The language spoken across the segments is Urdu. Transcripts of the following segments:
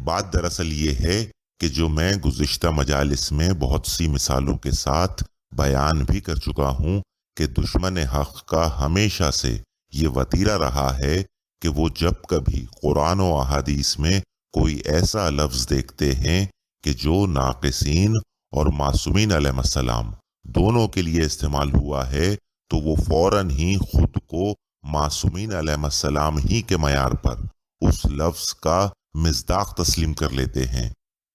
بات دراصل یہ ہے کہ جو میں گزشتہ مجالس میں بہت سی مثالوں کے ساتھ بیان بھی کر چکا ہوں کہ دشمن حق کا ہمیشہ سے یہ وتیرہ رہا ہے کہ وہ جب کبھی قرآن و احادیث میں کوئی ایسا لفظ دیکھتے ہیں کہ جو ناقصین اور معصومین علیہ السلام دونوں کے لیے استعمال ہوا ہے تو وہ فوراً ہی خود کو معصومین علیہ السلام ہی کے معیار پر اس لفظ کا مصداق تسلیم کر لیتے ہیں۔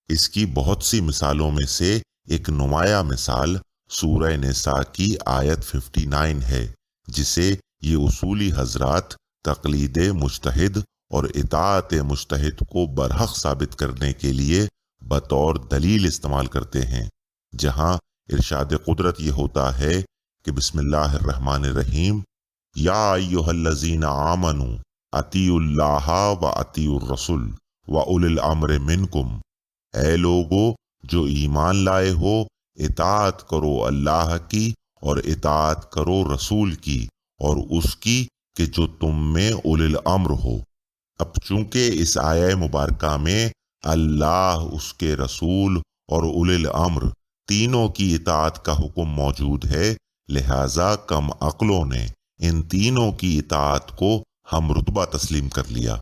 اس کی بہت سی مثالوں میں سے ایک نمایاں مثال سورہ نساء کی آیت 59 ہے، جسے یہ اصولی حضرات تقلید مجتہد اور اطاعت مجتہد کو برحق ثابت کرنے کے لیے بطور دلیل استعمال کرتے ہیں، جہاں ارشاد قدرت یہ ہوتا ہے کہ بسم اللہ الرحمن الرحیم یا ایھا الذین آمنوا اطیعوا اللہ و اطیعوا الرسول و اولی الامر منکم، اے لوگو جو ایمان لائے ہو اطاعت کرو اللہ کی اور اطاعت کرو رسول کی اور اس کی کہ جو تم میں اولی الامر ہو۔ اب چونکہ اس آیہ مبارکہ میں اللہ، اس کے رسول اور اولی الامر تینوں کی اطاعت کا حکم موجود ہے، لہٰذا کم عقلوں نے ان تینوں کی اطاعت کو ہم رتبہ تسلیم کر لیا۔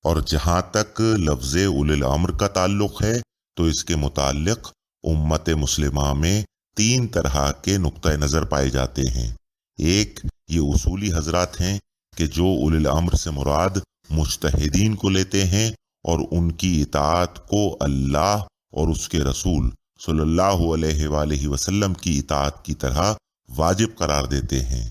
اور جہاں تک لفظ اولی الامر کا تعلق ہے تو اس کے متعلق امت مسلمہ میں تین طرح کے نقطہ نظر پائے جاتے ہیں۔ ایک، یہ اصولی حضرات ہیں کہ جو اولی الامر سے مراد مجتہدین کو لیتے ہیں اور ان کی اطاعت کو اللہ اور اس کے رسول صلی اللہ علیہ وآلہ وسلم کی اطاعت کی طرح واجب قرار دیتے ہیں۔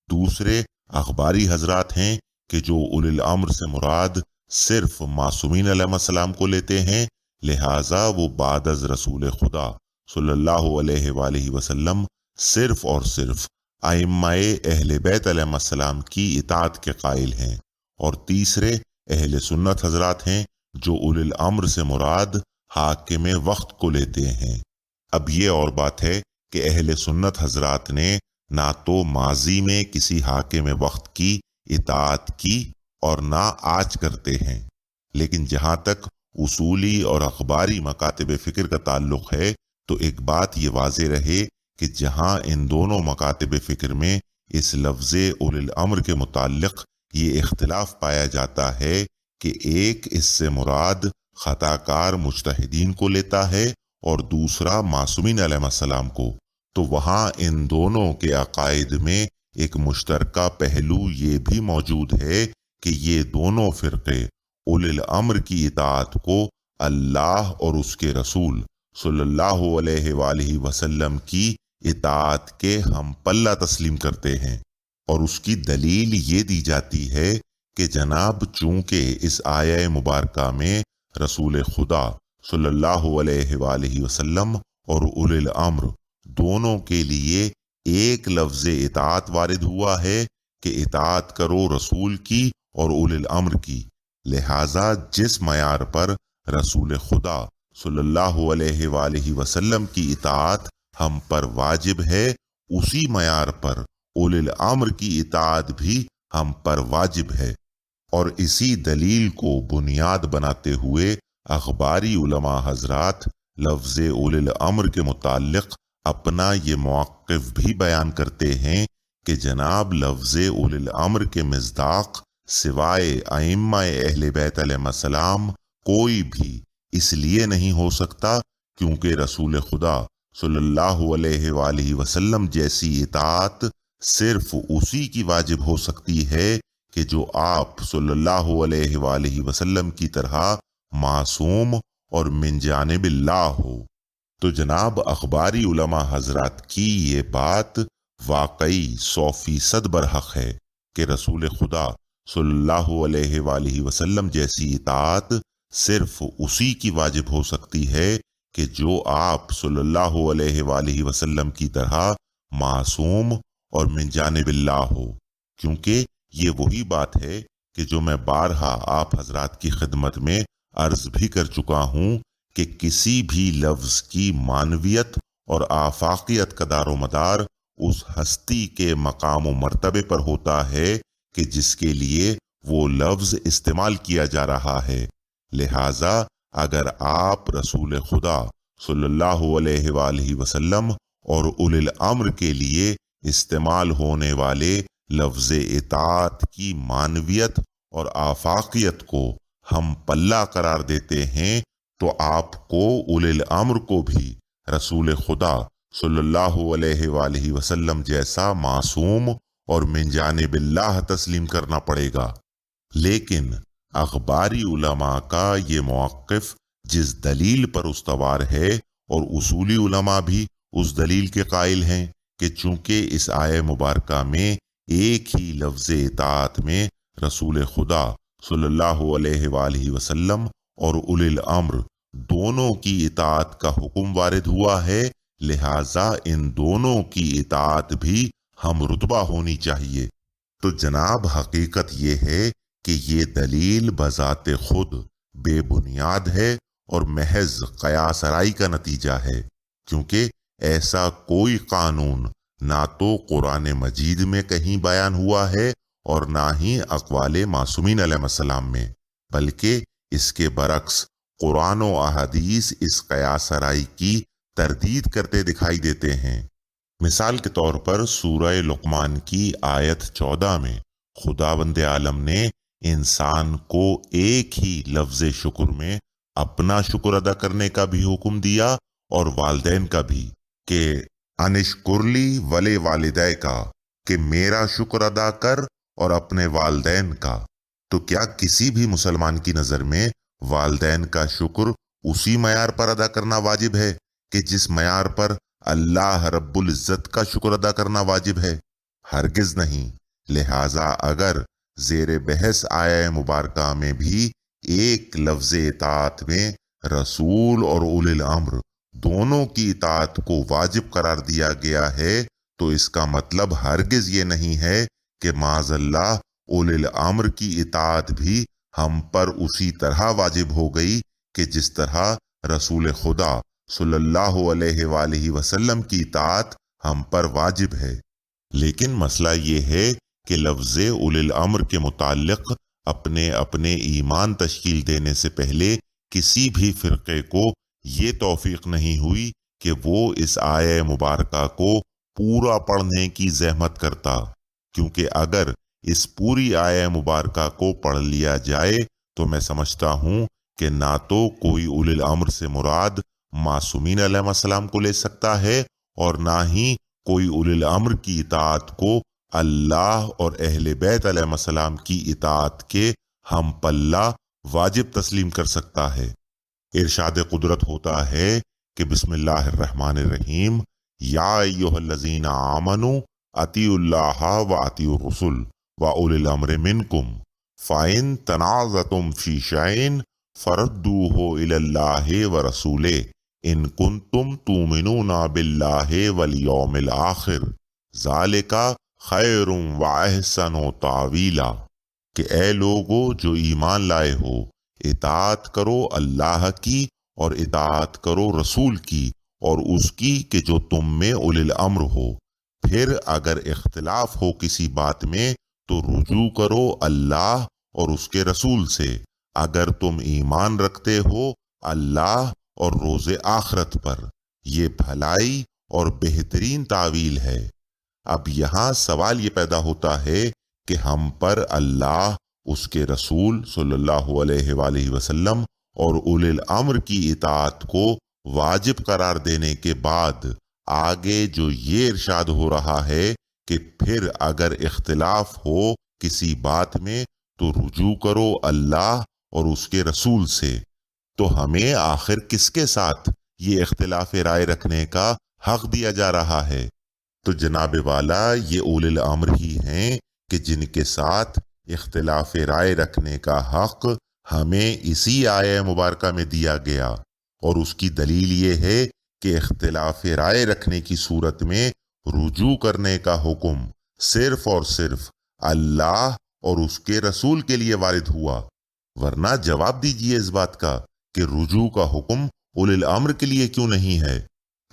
دوسرے اخباری حضرات ہیں کہ جو اولی الامر سے مراد صرف معصومین علیہ السلام کو لیتے ہیں، لہٰذا وہ بعد از رسول خدا صلی اللہ علیہ وآلہ وسلم صرف اور صرف ائمہ اہل بیت علیہ السلام کی اطاعت کے قائل ہیں۔ اور تیسرے اہل سنت حضرات ہیں جو اولی الامر سے مراد حاکم وقت کو لیتے ہیں۔ اب یہ اور بات ہے کہ اہل سنت حضرات نے نہ تو ماضی میں کسی حاکم وقت کی اطاعت کی اور نہ آج کرتے ہیں، لیکن جہاں تک اصولی اور اخباری مکاتب فکر کا تعلق ہے تو ایک بات یہ واضح رہے کہ جہاں ان دونوں مکاتب فکر میں اس لفظ اولی الامر کے متعلق یہ اختلاف پایا جاتا ہے کہ ایک اس سے مراد خطا کار مجتہدین کو لیتا ہے اور دوسرا معصومین علیہ السلام کو، تو وہاں ان دونوں کے عقائد میں ایک مشترکہ پہلو یہ بھی موجود ہے کہ یہ دونوں فرقے اولی الامر کی اطاعت کو اللہ اور اس کے رسول صلی اللہ علیہ وآلہ وسلم کی اطاعت کے ہم پلہ تسلیم کرتے ہیں۔ اور اس کی دلیل یہ دی جاتی ہے کہ جناب چونکہ اس آیہ مبارکہ میں رسول خدا صلی اللہ علیہ وآلہ وسلم اور اولی الامر دونوں کے لیے ایک لفظ اطاعت وارد ہوا ہے کہ اطاعت کرو رسول کی اور اولی الامر کی، لہٰذا جس معیار پر رسول خدا صلی اللہ علیہ وآلہ وسلم کی اطاعت ہم پر واجب ہے، اسی معیار پر اولی الامر کی اطاعت بھی ہم پر واجب ہے۔ اور اسی دلیل کو بنیاد بناتے ہوئے اخباری علماء حضرات لفظ اولی الامر کے متعلق اپنا یہ موقف بھی بیان کرتے ہیں کہ جناب لفظ اولی الامر کے مصداق سوائے ائمہ اہل بیت علیہ السلام کوئی بھی اس لیے نہیں ہو سکتا کیونکہ رسول خدا صلی اللہ علیہ وآلہ وسلم جیسی اطاعت صرف اسی کی واجب ہو سکتی ہے کہ جو آپ صلی اللہ علیہ وآلہ وسلم کی طرح معصوم اور من جانب اللہ ہو۔ تو جناب اخباری علماء حضرات کی یہ بات واقعی 100% برحق ہے کہ رسول خدا صلی اللہ علیہ وآلہ وسلم جیسی اطاعت صرف اسی کی واجب ہو سکتی ہے کہ جو آپ صلی اللہ علیہ وآلہ وسلم کی طرح معصوم اور من جانب اللہ ہو، کیونکہ یہ وہی بات ہے کہ جو میں بارہا آپ حضرات کی خدمت میں عرض بھی کر چکا ہوں کہ کسی بھی لفظ کی معنویت اور آفاقیت کا دار و مدار اس ہستی کے مقام و مرتبے پر ہوتا ہے کہ جس کے لیے وہ لفظ استعمال کیا جا رہا ہے، لہٰذا اگر آپ رسول خدا صلی اللہ علیہ وآلہ وسلم اور اولی الامر کے لیے استعمال ہونے والے لفظ اطاعت کی معنویت اور آفاقیت کو ہم پلہ قرار دیتے ہیں تو آپ کو اولی الامر کو بھی رسول خدا صلی اللہ علیہ وآلہ وسلم جیسا معصوم اور من جانب اللہ تسلیم کرنا پڑے گا۔ لیکن اخباری علماء کا یہ موقف جس دلیل پر استوار ہے، اور اصولی علماء بھی اس دلیل کے قائل ہیں کہ چونکہ اس آیہ مبارکہ میں ایک ہی لفظ اطاعت میں رسول خدا صلی اللہ علیہ وآلہ وسلم اور اولی الامر دونوں کی اطاعت کا حکم وارد ہوا ہے، لہٰذا ان دونوں کی اطاعت بھی ہم رتبہ ہونی چاہیے۔ تو جناب حقیقت یہ ہے کہ یہ دلیل بذات خود بے بنیاد ہے اور محض قیاس آرائی کا نتیجہ ہے، کیونکہ ایسا کوئی قانون نہ تو قرآن مجید میں کہیں بیان ہوا ہے اور نہ ہی اقوال معصومین علیہ السلام میں، بلکہ اس کے برعکس قرآن و احادیث اس قیاس آرائی کی تردید کرتے دکھائی دیتے ہیں۔ مثال کے طور پر سورہ لقمان کی آیت 14 میں خداوند عالم نے انسان کو ایک ہی لفظ شکر میں اپنا شکر ادا کرنے کا بھی حکم دیا اور والدین کا بھی، کہ انشکرلی ولے والدے کا، کہ میرا شکر ادا کر اور اپنے والدین کا۔ تو کیا کسی بھی مسلمان کی نظر میں والدین کا شکر اسی معیار پر ادا کرنا واجب ہے کہ جس معیار پر اللہ رب العزت کا شکر ادا کرنا واجب ہے؟ ہرگز نہیں۔ لہٰذا اگر زیر بحث آیہ مبارکہ میں بھی ایک لفظ اطاعت میں رسول اور اولی الامر دونوں کی اطاعت کو واجب قرار دیا گیا ہے تو اس کا مطلب ہرگز یہ نہیں ہے کہ معاذ اللہ اولی الامر کی اطاعت بھی ہم پر اسی طرح واجب ہو گئی کہ جس طرح رسول خدا صلی اللہ علیہ وآلہ وسلم کی اطاعت ہم پر واجب ہے۔ لیکن مسئلہ یہ ہے کہ لفظ اولی الامر کے متعلق اپنے اپنے ایمان تشکیل دینے سے پہلے کسی بھی فرقے کو یہ توفیق نہیں ہوئی کہ وہ اس آیہ مبارکہ کو پورا پڑھنے کی زحمت کرتا، کیونکہ اگر اس پوری آیہ مبارکہ کو پڑھ لیا جائے تو میں سمجھتا ہوں کہ نہ تو کوئی اولی الامر سے مراد معصومین علیہ السلام کو لے سکتا ہے اور نہ ہی کوئی اولی الامر کی اطاعت کو اللہ اور اہل بیت علیہ السلام کی اطاعت کے ہم پلہ واجب تسلیم کر سکتا ہے۔ ارشاد قدرت ہوتا ہے کہ بسم اللہ الرحمن الرحیم، یا ایھا الذین آمنوا اطیعوا اللہ واطیعوا الرسل واولی الامر منکم فإن تنازعتم فی شیء فردوہ الی اللہ ورسولہ ان کنتم تؤمنون باللہ والیوم الآخر ذالک خیر واحسن تاویلا، کہ اے لوگو جو ایمان لائے ہو، اطاعت کرو اللہ کی اور اطاعت کرو رسول کی اور اس کی کہ جو تم میں اولی الامر ہو۔ پھر اگر اختلاف ہو کسی بات میں تو رجوع کرو اللہ اور اس کے رسول سے، اگر تم ایمان رکھتے ہو اللہ اور روز آخرت پر، یہ بھلائی اور بہترین تعویل ہے۔ اب یہاں سوال یہ پیدا ہوتا ہے کہ ہم پر اللہ، اس کے رسول صلی اللہ علیہ وآلہ وسلم اور اولی الامر کی اطاعت کو واجب قرار دینے کے بعد آگے جو یہ ارشاد ہو رہا ہے کہ پھر اگر اختلاف ہو کسی بات میں تو رجوع کرو اللہ اور اس کے رسول سے، تو ہمیں آخر کس کے ساتھ یہ اختلاف رائے رکھنے کا حق دیا جا رہا ہے؟ تو جناب والا یہ اولی الامر ہی ہیں کہ جن کے ساتھ اختلاف رائے رکھنے کا حق ہمیں اسی آیہ مبارکہ میں دیا گیا، اور اس کی دلیل یہ ہے کہ اختلاف رائے رکھنے کی صورت میں رجوع کرنے کا حکم صرف اور صرف اللہ اور اس کے رسول کے لیے وارد ہوا، ورنہ جواب دیجئے اس بات کا کہ رجوع کا حکم اولی الامر کے لیے کیوں نہیں ہے؟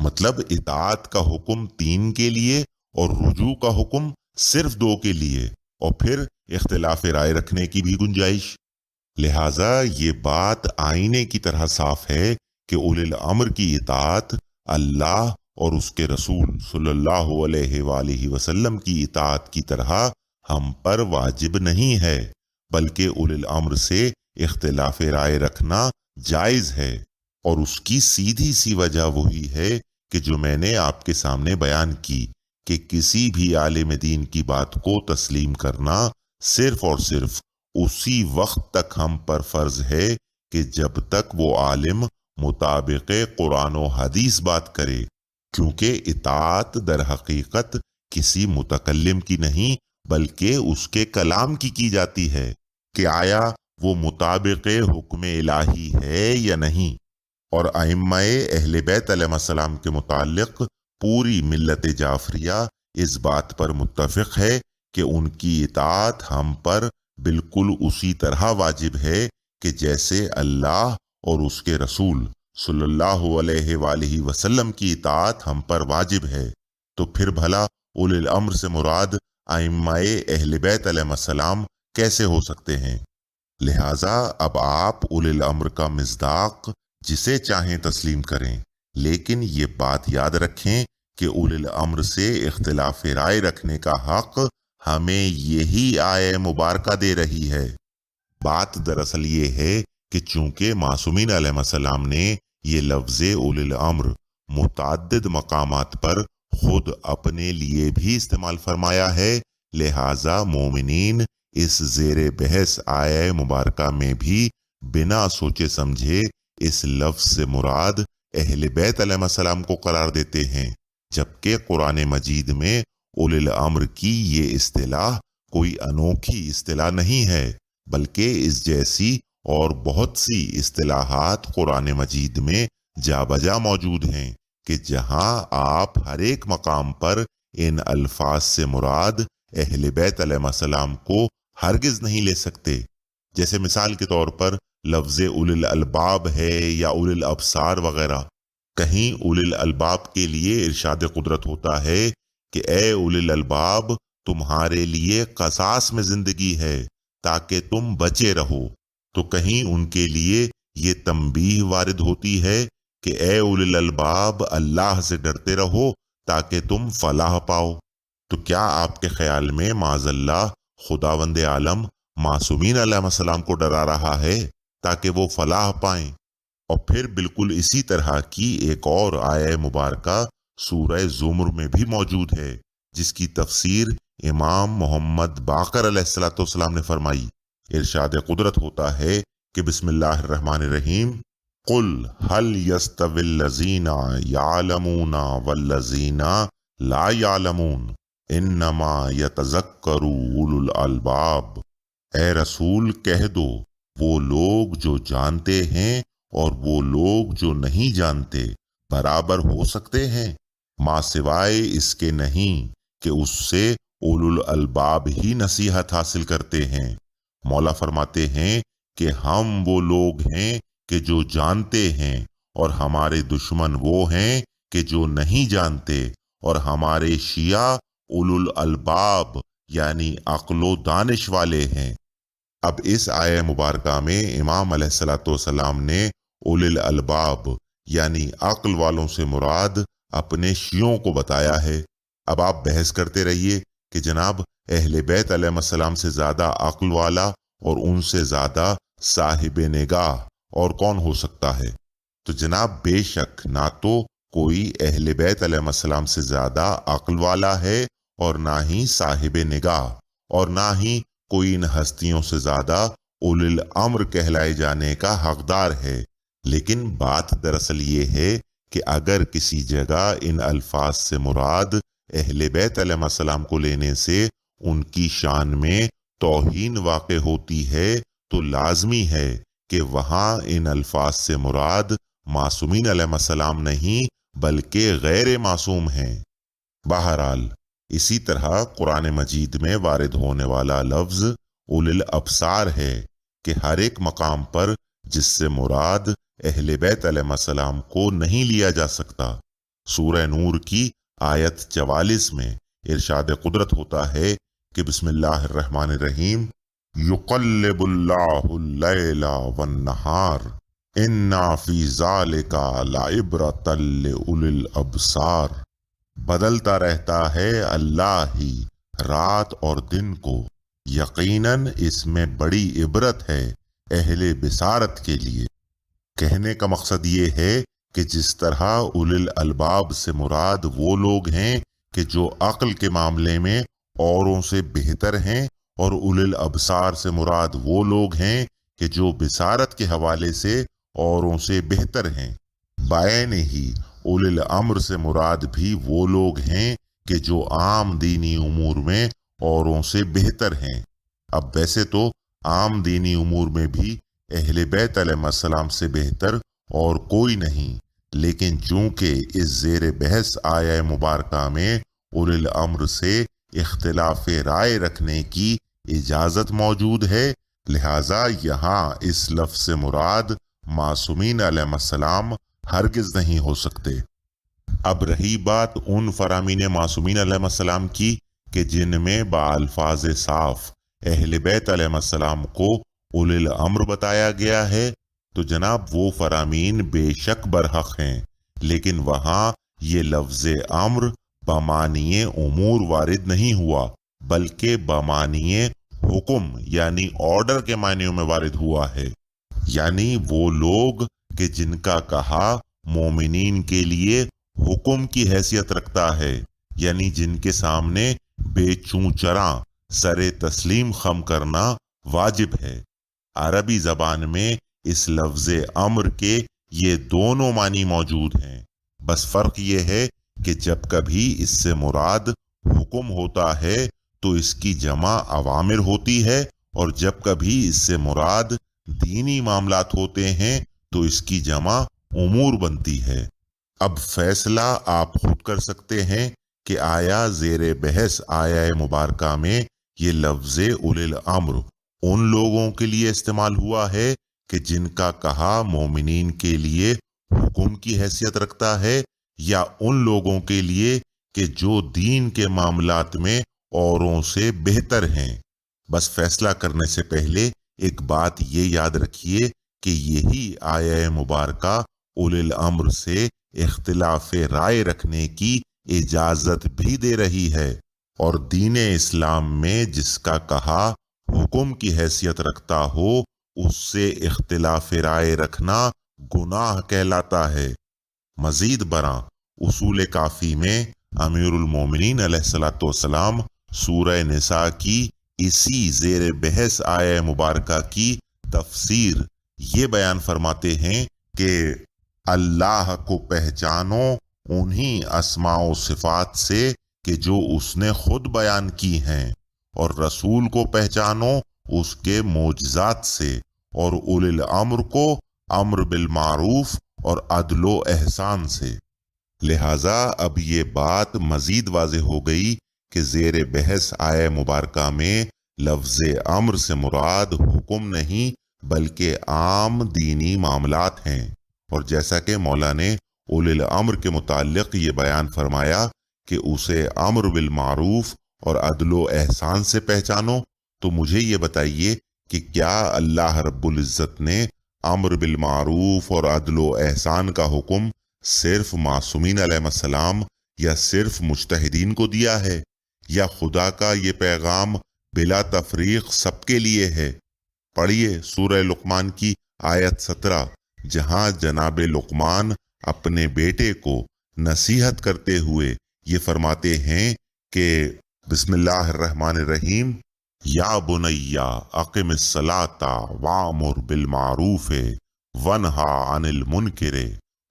مطلب اطاعت کا حکم 3 کے لیے اور رجوع کا حکم صرف 2 کے لیے، اور پھر اختلاف رائے رکھنے کی بھی گنجائش۔ لہٰذا یہ بات آئینے کی طرح صاف ہے کہ اولی الامر کی اطاعت اللہ اور اس کے رسول صلی اللہ علیہ وآلہ وسلم کی اطاعت کی طرح ہم پر واجب نہیں ہے، بلکہ اولی الامر سے اختلاف رائے رکھنا جائز ہے، اور اس کی سیدھی سی وجہ وہی ہے کہ جو میں نے آپ کے سامنے بیان کی کہ کسی بھی عالم دین کی بات کو تسلیم کرنا صرف اور صرف اسی وقت تک ہم پر فرض ہے کہ جب تک وہ عالم مطابق قرآن و حدیث بات کرے، کیونکہ اطاعت در حقیقت کسی متکلم کی نہیں بلکہ اس کے کلام کی جاتی ہے کہ آیا وہ مطابق حکم الہی ہے یا نہیں۔ اور ائمہ اہل بیت علیہ السلام کے متعلق پوری ملت جعفریہ اس بات پر متفق ہے کہ ان کی اطاعت ہم پر بالکل اسی طرح واجب ہے کہ جیسے اللہ اور اس کے رسول صلی اللہ علیہ وآلہ وسلم کی اطاعت ہم پر واجب ہے، تو پھر بھلا اولی الامر سے مراد ائمہ اہل بیت علیہ السلام کیسے ہو سکتے ہیں؟ لہٰذا اب آپ اولی الامر کا مصداق جسے چاہیں تسلیم کریں، لیکن یہ بات یاد رکھیں کہ اولی الامر سے اختلاف رائے رکھنے کا حق ہمیں یہی آیہ مبارکہ دے رہی ہے۔ بات دراصل یہ ہے کہ چونکہ معصومین علیہ السلام نے یہ لفظ اولی الامر متعدد مقامات پر خود اپنے لیے بھی استعمال فرمایا ہے، لہٰذا مومنین اس زیر بحث آیہ مبارکہ میں بھی بنا سوچے سمجھے اس لفظ سے مراد اہل بیت علیہ السلام کو قرار دیتے ہیں، جبکہ قرآن مجید میں اولی الامر کی یہ اصطلاح کوئی انوکھی اصطلاح نہیں ہے، بلکہ اس جیسی اور بہت سی اصطلاحات قرآن مجید میں جا بجا موجود ہیں کہ جہاں آپ ہر ایک مقام پر ان الفاظ سے مراد اہل بیت علیہ السلام کو ہرگز نہیں لے سکتے۔ جیسے مثال کے طور پر لفظ اولی الالباب ہے یا اولی الابصار وغیرہ۔ کہیں اولی الالباب کے لیے ارشاد قدرت ہوتا ہے کہ اے اولی الالباب تمہارے لیے قصاص میں زندگی ہے تاکہ تم بچے رہو، تو کہیں ان کے لیے یہ تنبیہ وارد ہوتی ہے کہ اے اولی الالباب اللہ سے ڈرتے رہو تاکہ تم فلاح پاؤ۔ تو کیا آپ کے خیال میں معاذ اللہ خداوند عالم معصومین علیہ السلام کو ڈرا رہا ہے تاکہ وہ فلاح پائیں؟ اور پھر بالکل اسی طرح کی ایک اور آیہ مبارکہ سورہ زمر میں بھی موجود ہے، جس کی تفسیر امام محمد باقر علیہ السلام نے فرمائی۔ ارشاد قدرت ہوتا ہے کہ بسم اللہ الرحمن الرحیم قل هل يستوي الذين يعلمون والذين لا يعلمون انما يتذكر اولو الالباب۔ اے رسول کہہ دو وہ لوگ جو جانتے ہیں اور وہ لوگ جو نہیں جانتے برابر ہو سکتے ہیں؟ ماں سوائے اس کے نہیں کہ اس سے اولو الالباب ہی نصیحت حاصل کرتے ہیں۔ مولا فرماتے ہیں کہ ہم وہ لوگ ہیں کہ جو جانتے ہیں، اور ہمارے دشمن وہ ہیں کہ جو نہیں جانتے، اور ہمارے شیعہ اولو الالباب یعنی عقل و دانش والے ہیں۔ اب اس آیہ مبارکہ میں امام علیہ السلام نے اولی الالباب یعنی عقل والوں سے مراد اپنے شیعوں کو بتایا ہے۔ اب آپ بحث کرتے رہیے کہ جناب اہل بیت علیہ السلام سے زیادہ عقل والا اور ان سے زیادہ صاحب نگاہ اور کون ہو سکتا ہے؟ تو جناب بے شک نہ تو کوئی اہل بیت علیہ السلام سے زیادہ عقل والا ہے اور نہ ہی صاحب نگاہ، اور نہ ہی کوئی ان ہستیوں سے زیادہ اولی الامر کہلائے جانے کا حقدار ہے۔ لیکن بات دراصل یہ ہے کہ اگر کسی جگہ ان الفاظ سے مراد اہل بیت علیہ السلام کو لینے سے ان کی شان میں توہین واقع ہوتی ہے تو لازمی ہے کہ وہاں ان الفاظ سے مراد معصومین علیہ السلام نہیں بلکہ غیر معصوم ہیں۔ بہرحال اسی طرح قرآن مجید میں وارد ہونے والا لفظ اولی الابصار ہے کہ ہر ایک مقام پر جس سے مراد اہل بیت علیہ السلام کو نہیں لیا جا سکتا۔ سورہ نور کی آیت 44 میں ارشاد قدرت ہوتا ہے کہ بسم اللہ الرحمن الرحیم یقلب اللہ اللیل والنہار انا فی ذالک لعبرۃ لأولی الابصار۔ بدلتا رہتا ہے اللہ ہی رات اور دن کو، یقیناً اس میں بڑی عبرت ہے اہل بصارت کے لیے۔ کہنے کا مقصد یہ ہے کہ جس طرح اولی الالباب سے مراد وہ لوگ ہیں کہ جو عقل کے معاملے میں اوروں سے بہتر ہیں، اور اولی الابصار سے مراد وہ لوگ ہیں کہ جو بصارت کے حوالے سے اوروں سے بہتر ہیں، بعین ہی اولی الامر سے مراد بھی وہ لوگ ہیں کہ جو عام دینی امور میں اوروں سے بہتر ہیں۔ اب ویسے تو عام دینی امور میں بھی اہل بیت علیہ السلام سے بہتر اور کوئی نہیں، لیکن چونکہ اس زیر بحث آیہ مبارکہ میں اولی الامر سے اختلاف رائے رکھنے کی اجازت موجود ہے، لہٰذا یہاں اس لفظ سے مراد معصومین علیہ السلام ہرگز نہیں ہو سکتے۔ اب رہی بات ان فرامین معصومین علیہ السلام کی کہ جن میں بالفاظ صاف اہل بیت علیہ السلام کو اولی الامر بتایا گیا ہے، تو جناب وہ فرامین بے شک برحق ہیں، لیکن وہاں یہ لفظ امر بمعنی امور وارد نہیں ہوا، بلکہ بمعنی حکم یعنی آرڈر کے معنیوں میں وارد ہوا ہے۔ یعنی وہ لوگ کہ جن کا کہا مومنین کے لیے حکم کی حیثیت رکھتا ہے، یعنی جن کے سامنے بے چوں چراں سر تسلیم خم کرنا واجب ہے۔ عربی زبان میں اس لفظ امر کے یہ دونوں معنی موجود ہیں، بس فرق یہ ہے کہ جب کبھی اس سے مراد حکم ہوتا ہے تو اس کی جمع اوامر ہوتی ہے، اور جب کبھی اس سے مراد دینی معاملات ہوتے ہیں تو اس کی جمع امور بنتی ہے۔ اب فیصلہ آپ خود کر سکتے ہیں کہ آیا زیر بحث آیہ مبارکہ میں یہ لفظ اولی الامر ان لوگوں کے لیے استعمال ہوا ہے کہ جن کا کہا مومنین کے لیے حکم کی حیثیت رکھتا ہے، یا ان لوگوں کے لیے کہ جو دین کے معاملات میں اوروں سے بہتر ہیں۔ بس فیصلہ کرنے سے پہلے ایک بات یہ یاد رکھیے کہ یہی آیہ مبارکہ اولی الامر سے اختلاف رائے رکھنے کی اجازت بھی دے رہی ہے، اور دین اسلام میں جس کا کہا حکم کی حیثیت رکھتا ہو اس سے اختلاف رائے رکھنا گناہ کہلاتا ہے۔ مزید برآں اصول کافی میں امیر المومنین علیہ الصلوۃ والسلام سورہ نساء کی اسی زیر بحث آیہ مبارکہ کی تفسیر یہ بیان فرماتے ہیں کہ اللہ کو پہچانو انہی اسماء و صفات سے کہ جو اس نے خود بیان کی ہیں، اور رسول کو پہچانو اس کے معجزات سے، اور اولی الامر کو امر بالمعروف اور عدل و احسان سے۔ لہٰذا اب یہ بات مزید واضح ہو گئی کہ زیر بحث آیہ مبارکہ میں لفظ امر سے مراد حکم نہیں بلکہ عام دینی معاملات ہیں، اور جیسا کہ مولا نے اولی الامر کے متعلق یہ بیان فرمایا کہ اسے امر بالمعروف اور عدل و احسان سے پہچانو، تو مجھے یہ بتائیے کہ کیا اللہ رب العزت نے امر بالمعروف اور عدل و احسان کا حکم صرف معصومین علیہ السلام یا صرف مجتہدین کو دیا ہے، یا خدا کا یہ پیغام بلا تفریق سب کے لیے ہے؟ پڑھیے سورہ لقمان کی آیت 17، جہاں جناب لقمان اپنے بیٹے کو نصیحت کرتے ہوئے یہ فرماتے ہیں کہ بسم اللہ الرحمن الرحیم، یا بنیا اقم الصلاۃ وامر بالمعروف ونہا عن المنکر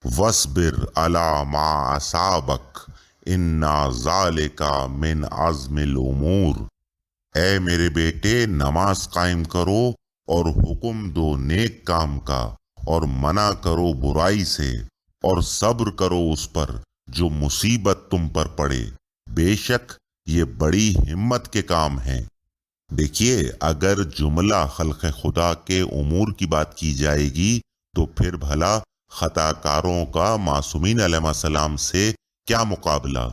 واصبر علی ما اصابک ان ذالک من عزم الامور۔ اے میرے بیٹے، نماز قائم کرو اور حکم دو نیک کام کا، اور منع کرو برائی سے، اور صبر کرو اس پر جو مصیبت تم پر پڑے، بے شک یہ بڑی ہمت کے کام ہیں۔ دیکھیے، اگر جملہ خلق خدا کے امور کی بات کی جائے گی تو پھر بھلا خطا کاروں کا معصومین علیہ السلام سے کیا مقابلہ؟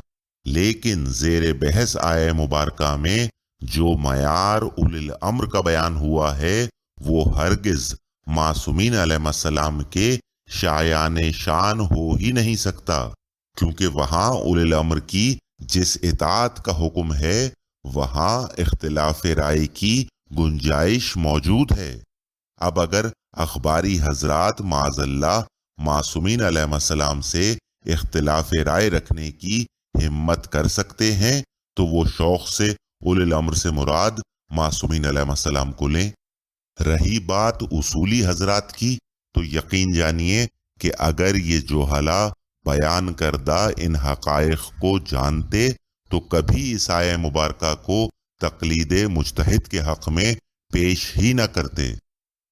لیکن زیر بحث آیہ مبارکہ میں جو معیار اولی الامر کا بیان ہوا ہے وہ ہرگز معصومین علیہ السلام کے شایان شان ہو ہی نہیں سکتا، کیونکہ وہاں اولی الامر کی جس اطاعت کا حکم ہے وہاں اختلاف رائے کی گنجائش موجود ہے۔ اب اگر اخباری حضرات معاذ اللہ معصومین علیہ السلام سے اختلاف رائے رکھنے کی ہمت کر سکتے ہیں تو وہ شوق سے اولی الامر سے مراد معصومین علیہ السلام کو لیں۔ رہی بات اصولی حضرات کی، تو یقین جانیے کہ اگر یہ جوہلا بیان کردہ ان حقائق کو جانتے تو کبھی اس آیہ مبارکہ کو تقلید مجتہد کے حق میں پیش ہی نہ کرتے۔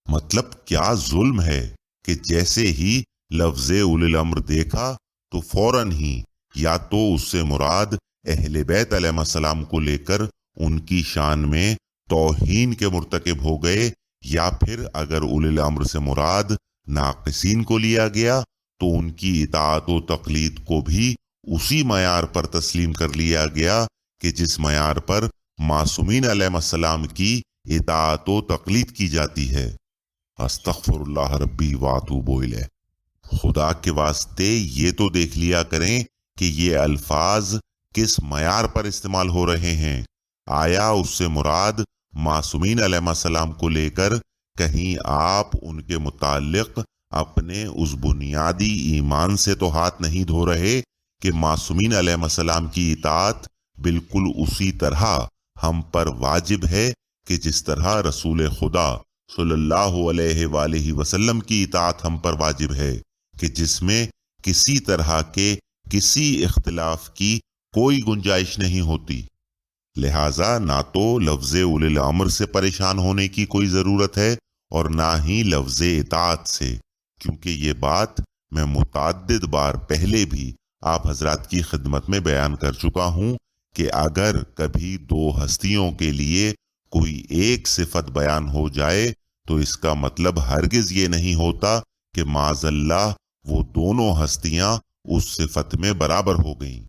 مطلب کیا ظلم ہے کہ جیسے ہی لفظ اولی الامر دیکھا تو فوراً ہی یا تو اس سے مراد اہل بیت علیہ السلام کو لے کر ان کی شان میں توہین کے مرتکب ہو گئے، یا پھر اگر اولی الامر سے مراد ناقصین کو لیا گیا تو ان کی اطاعت و تقلید کو بھی اسی معیار پر تسلیم کر لیا گیا کہ جس معیار پر معصومین علیہ السلام کی اطاعت و تقلید کی جاتی ہے۔ استغفر اللہ ربی واتوب الیہ۔ خدا کے واسطے یہ تو دیکھ لیا کریں کہ یہ الفاظ کس معیار پر استعمال ہو رہے ہیں۔ آیا اس سے مراد معصومین علیہ السلام کو لے کر کہیں آپ ان کے متعلق اپنے اس بنیادی ایمان سے تو ہاتھ نہیں دھو رہے کہ معصومین علیہ السلام کی اطاعت بالکل اسی طرح ہم پر واجب ہے کہ جس طرح رسول خدا صلی اللہ علیہ وآلہ وسلم کی اطاعت ہم پر واجب ہے، کہ جس میں کسی طرح کے کسی اختلاف کی کوئی گنجائش نہیں ہوتی۔ لہٰذا نہ تو لفظ اولی الامر سے پریشان ہونے کی کوئی ضرورت ہے اور نہ ہی لفظ اطاعت سے، کیونکہ یہ بات میں متعدد بار پہلے بھی آپ حضرات کی خدمت میں بیان کر چکا ہوں کہ اگر کبھی دو ہستیوں کے لیے کوئی ایک صفت بیان ہو جائے تو اس کا مطلب ہرگز یہ نہیں ہوتا کہ معاذ اللہ وہ دونوں ہستیاں اس صفت میں برابر ہو گئیں۔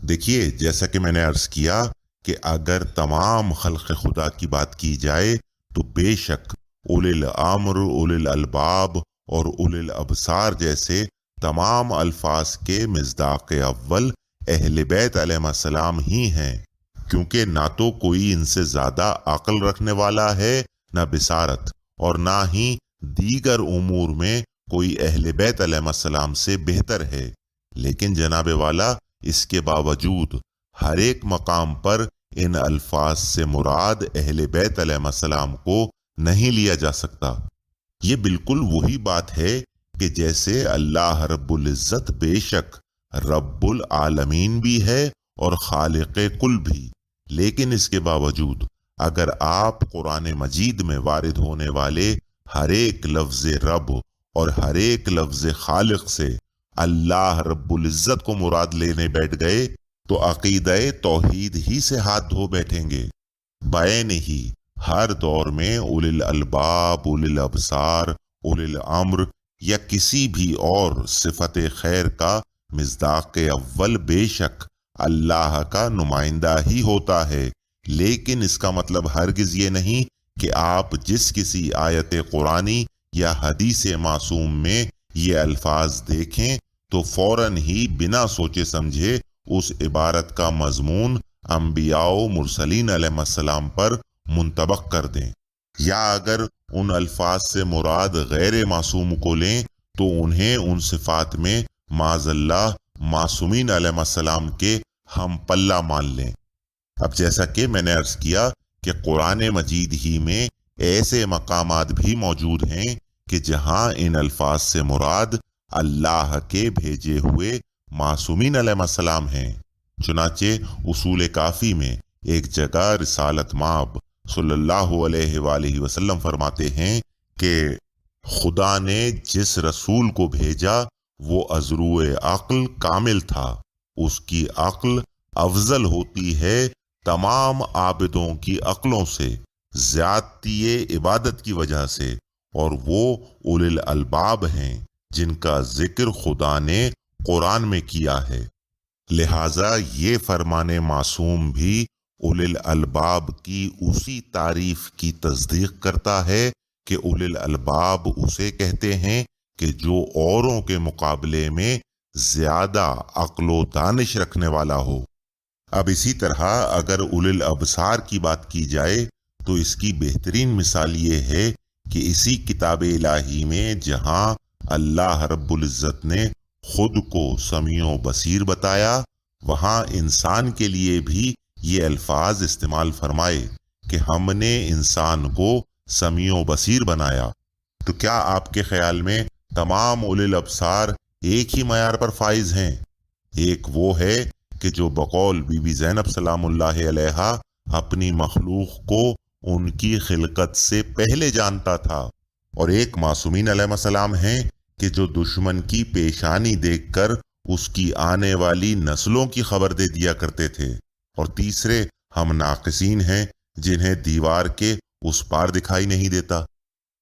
دیکھیے، جیسا کہ میں نے عرض کیا کہ اگر تمام خلق خدا کی بات کی جائے تو بے شک اولی الامر، اولی الالباب اور اولی الابصار جیسے تمام الفاظ کے مصداق اول اہل بیت علیہ السلام ہی ہیں، کیونکہ نہ تو کوئی ان سے زیادہ عقل رکھنے والا ہے نہ بصارت، اور نہ ہی دیگر امور میں کوئی اہل بیت علیہ السلام سے بہتر ہے۔ لیکن جناب والا اس کے باوجود ہر ایک مقام پر ان الفاظ سے مراد اہل بیت علیہ السلام کو نہیں لیا جا سکتا۔ یہ بالکل وہی بات ہے کہ جیسے اللہ رب العزت بے شک رب العالمین بھی ہے اور خالق کل بھی، لیکن اس کے باوجود اگر آپ قرآن مجید میں وارد ہونے والے ہر ایک لفظ رب اور ہر ایک لفظ خالق سے اللہ رب العزت کو مراد لینے بیٹھ گئے تو عقیدہ توحید ہی سے ہاتھ دھو بیٹھیں گے۔ بعین ہی ہر دور میں اولی الالباب، اولی الابصار، اولی الامر یا کسی بھی اور صفت خیر کا مصداق اول بے شک اللہ کا نمائندہ ہی ہوتا ہے، لیکن اس کا مطلب ہرگز یہ نہیں کہ آپ جس کسی آیت قرآنی یا حدیث معصوم میں یہ الفاظ دیکھیں تو فوراً ہی بنا سوچے سمجھے اس عبارت کا مضمون انبیاء و مرسلین علیہ السلام پر منطبق کر دیں، یا اگر ان الفاظ سے مراد غیر معصوم کو لیں تو انہیں ان صفات میں معاذ اللہ معصومین علیہ السلام کے ہم پلہ مان لیں۔ اب جیسا کہ میں نے عرض کیا کہ قرآن مجید ہی میں ایسے مقامات بھی موجود ہیں کہ جہاں ان الفاظ سے مراد اللہ کے بھیجے ہوئے معصومین علیہ السلام ہیں۔ چنانچہ اصول کافی میں ایک جگہ رسالت مآب صلی اللہ علیہ وآلہ وسلم فرماتے ہیں کہ خدا نے جس رسول کو بھیجا وہ ازرو عقل کامل تھا، اس کی عقل افضل ہوتی ہے تمام عابدوں کی عقلوں سے زیادتی عبادت کی وجہ سے، اور وہ اولی الالباب ہیں جن کا ذکر خدا نے قرآن میں کیا ہے۔ لہٰذا یہ فرمان معصوم بھی اولل الباب کی اسی تعریف کی تصدیق کرتا ہے کہ اولل الباب اسے کہتے ہیں کہ جو اوروں کے مقابلے میں زیادہ عقل و دانش رکھنے والا ہو۔ اب اسی طرح اگر اولل ابصار کی بات کی جائے تو اس کی بہترین مثال یہ ہے کہ اسی کتاب الہی میں جہاں اللہ رب العزت نے خود کو سمیع و بصیر بتایا، وہاں انسان کے لیے بھی یہ الفاظ استعمال فرمائے کہ ہم نے انسان کو سمیع و بصیر بنایا۔ تو کیا آپ کے خیال میں تمام اولل الابصار ایک ہی معیار پر فائز ہیں؟ ایک وہ ہے کہ جو بقول بی بی زینب سلام اللہ علیہا اپنی مخلوق کو ان کی خلقت سے پہلے جانتا تھا، اور ایک معصومین علیہ السلام ہیں کہ جو دشمن کی پیشانی دیکھ کر اس کی آنے والی نسلوں کی خبر دے دیا کرتے تھے، اور تیسرے ہم ناقصین ہیں جنہیں دیوار کے اس پار دکھائی نہیں دیتا۔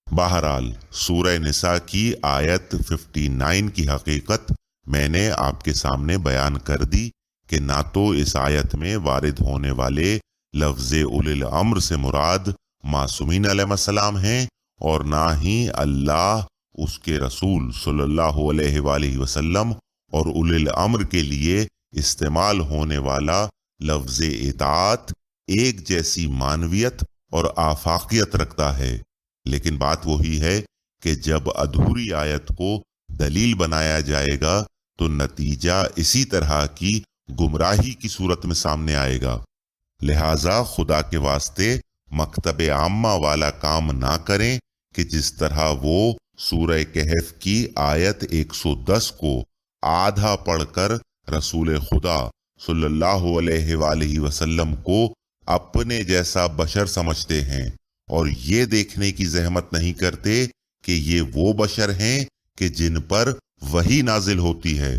بہرحال سورہ نساء کی آیت 59 کی حقیقت میں نے آپ کے سامنے بیان کر دی کہ نہ تو اس آیت میں وارد ہونے والے لفظ اولی الامر سے مراد معصومین علیہ السلام ہیں، اور نہ ہی اللہ اس کے رسول صلی اللہ علیہ وآلہ وسلم اور اولی الامر کے لیے استعمال ہونے والا لفظ اطاعت ایک جیسی معنویت اور آفاقیت رکھتا ہے۔ لیکن بات وہی ہے کہ جب ادھوری آیت کو دلیل بنایا جائے گا تو نتیجہ اسی طرح کی گمراہی کی صورت میں سامنے آئے گا۔ لہٰذا خدا کے واسطے مکتب عامہ والا کام نہ کریں کہ جس طرح وہ سورہ کہف کی آیت 110 کو آدھا پڑھ کر رسول خدا صلی اللہ علیہ وآلہ وسلم کو اپنے جیسا بشر سمجھتے ہیں، اور یہ دیکھنے کی زحمت نہیں کرتے کہ یہ وہ بشر ہیں کہ جن پر وحی نازل ہوتی ہے۔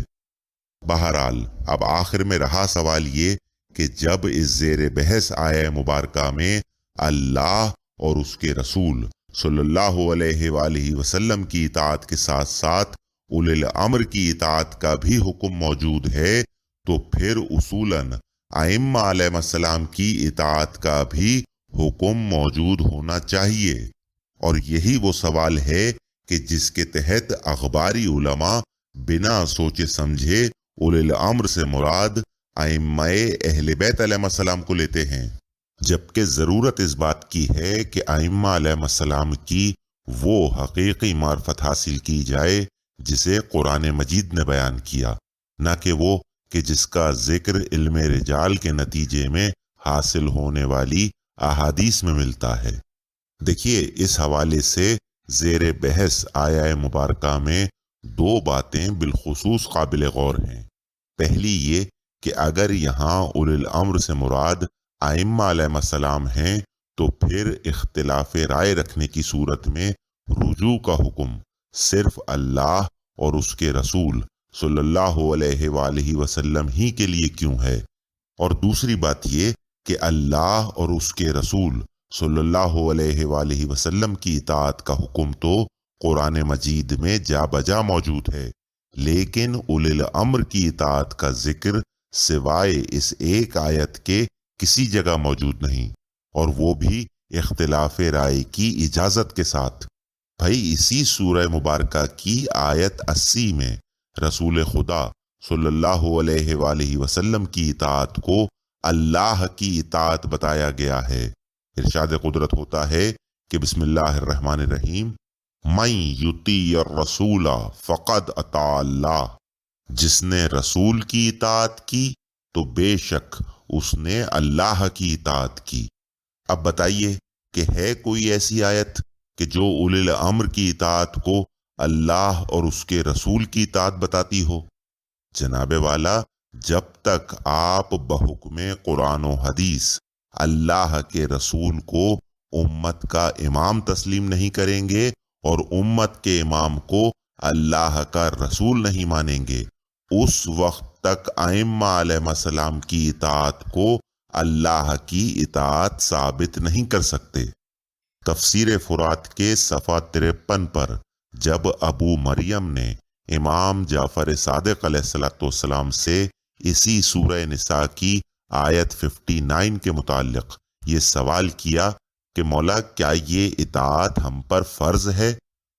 بہرحال اب آخر میں رہا سوال یہ کہ جب اس زیر بحث آیہ مبارکہ میں اللہ اور اس کے رسول صلی اللہ علیہ وآلہ وسلم کی اطاعت کے ساتھ ساتھ اولی الامر کی اطاعت کا بھی حکم موجود ہے، تو پھر اصولاً ائمہ علیہ السلام کی اطاعت کا بھی حکم موجود ہونا چاہیے۔ اور یہی وہ سوال ہے کہ جس کے تحت اخباری علماء بنا سوچے سمجھے اولی الامر سے مراد ائمہ اہل بیت علیہ السلام کو لیتے ہیں، جبکہ ضرورت اس بات کی ہے کہ ائمہ علیہ السلام کی وہ حقیقی معرفت حاصل کی جائے جسے قرآن مجید نے بیان کیا، نہ کہ وہ کہ جس کا ذکر علم رجال کے نتیجے میں حاصل ہونے والی احادیث میں ملتا ہے۔ دیکھیے، اس حوالے سے زیر بحث آیہ مبارکہ میں دو باتیں بالخصوص قابل غور ہیں۔ پہلی یہ کہ اگر یہاں اولی الامر سے مراد ائمہ علیہ السلام ہیں تو پھر اختلاف رائے رکھنے کی صورت میں رجوع کا حکم صرف اللہ اور اس کے رسول صلی اللہ علیہ وآلہ وسلم ہی کے لیے کیوں ہے؟ اور دوسری بات یہ کہ اللہ اور اس کے رسول صلی اللہ علیہ وآلہ وسلم کی اطاعت کا حکم تو قرآن مجید میں جا بجا موجود ہے، لیکن اولی الامر کی اطاعت کا ذکر سوائے اس ایک آیت کے کسی جگہ موجود نہیں، اور وہ بھی اختلاف رائے کی اجازت کے ساتھ۔ بھائی اسی سورہ مبارکہ کی آیت 80 میں رسول خدا صلی اللہ علیہ وآلہ وسلم کی اطاعت کو اللہ کی اطاعت بتایا گیا ہے۔ ارشاد قدرت ہوتا ہے کہ بسم اللہ الرحمن الرحیم، من یطیع الرسول فقد اطاع اللہ، جس نے رسول کی اطاعت کی تو بے شک اس نے اللہ کی اطاعت کی۔ اب بتائیے کہ ہے کوئی ایسی آیت کہ جو اولی الامر کی اطاعت کو اللہ اور اس کے رسول کی اطاعت بتاتی ہو؟ جناب والا، جب تک آپ بحکم قرآن و حدیث اللہ کے رسول کو امت کا امام تسلیم نہیں کریں گے اور امت کے امام کو اللہ کا رسول نہیں مانیں گے، اس وقت تک ائمہ علیہ السلام کی اطاعت کو اللہ کی اطاعت ثابت نہیں کر سکتے۔ تفسیر فرات کے صفحہ 53 پر جب ابو مریم نے امام جعفر صادق علیہ السلام سے اسی سورہ نساء کی آیت 59 کے متعلق یہ سوال کیا کہ مولا کیا یہ اطاعت ہم پر فرض ہے؟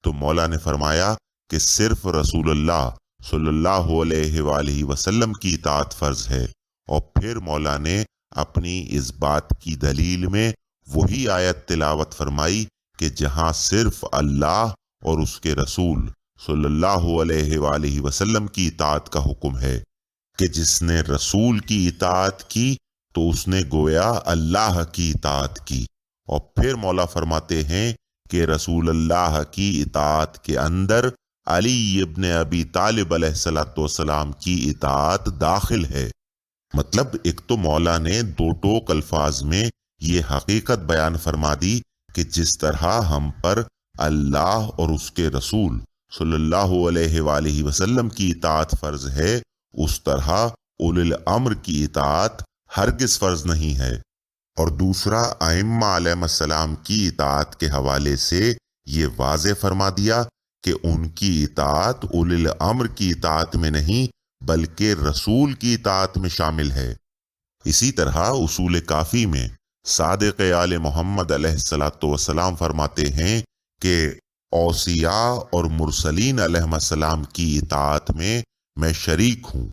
تو مولا نے فرمایا کہ صرف رسول اللہ صلی اللہ علیہ وآلہ وسلم کی اطاعت فرض ہے۔ اور پھر مولا نے اپنی اس بات کی دلیل میں وہی آیت تلاوت فرمائی کہ جہاں صرف اللہ اور اس کے رسول صلی اللہ علیہ وآلہ وسلم کی اطاعت کا حکم ہے، کہ جس نے رسول کی اطاعت کی تو اس نے گویا اللہ کی اطاعت کی۔ اور پھر مولا فرماتے ہیں کہ رسول اللہ کی اطاعت کے اندر علی ابن ابی طالب علیہ السلام کی اطاعت داخل ہے۔ مطلب ایک تو مولا نے دو ٹوک الفاظ میں یہ حقیقت بیان فرما دی کہ جس طرح ہم پر اللہ اور اس کے رسول صلی اللہ علیہ وآلہ وسلم کی اطاعت فرض ہے، اس طرح اولی الامر کی اطاعت ہرگز فرض نہیں ہے۔ اور دوسرا، ائمہ علیہ السلام کی اطاعت کے حوالے سے یہ واضح فرما دیا کہ ان کی اطاعت اولی الامر کی اطاعت میں نہیں بلکہ رسول کی اطاعت میں شامل ہے۔ اسی طرح اصول کافی میں صادق آل محمد علیہ السلام فرماتے ہیں کہ اوصیاء اور مرسلین علیہ السلام کی اطاعت میں شریک ہوں۔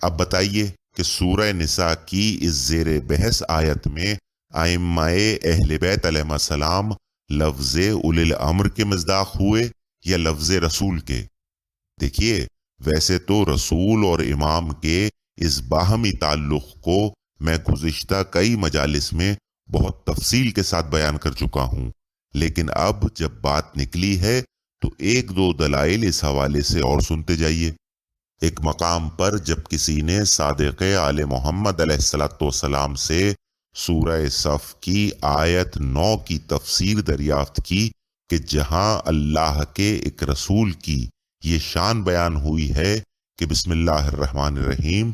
اب بتائیے کہ سورہ نساء کی اس زیر بحث آیت میں ائمہ اہل بیت علیہ السلام لفظ اولی الامر کے مصداق ہوئے یا لفظ رسول کے؟ دیکھیے، ویسے تو رسول اور امام کے اس باہمی تعلق کو میں گزشتہ کئی مجالس میں بہت تفصیل کے ساتھ بیان کر چکا ہوں، لیکن اب جب بات نکلی ہے تو ایک دو دلائل اس حوالے سے اور سنتے جائیے۔ ایک مقام پر جب کسی نے صادق آل محمد علیہ السلام سے سورہ صف کی آیت 9 کی تفسیر دریافت کی کہ جہاں اللہ کے ایک رسول کی یہ شان بیان ہوئی ہے کہ بسم اللہ الرحمن الرحیم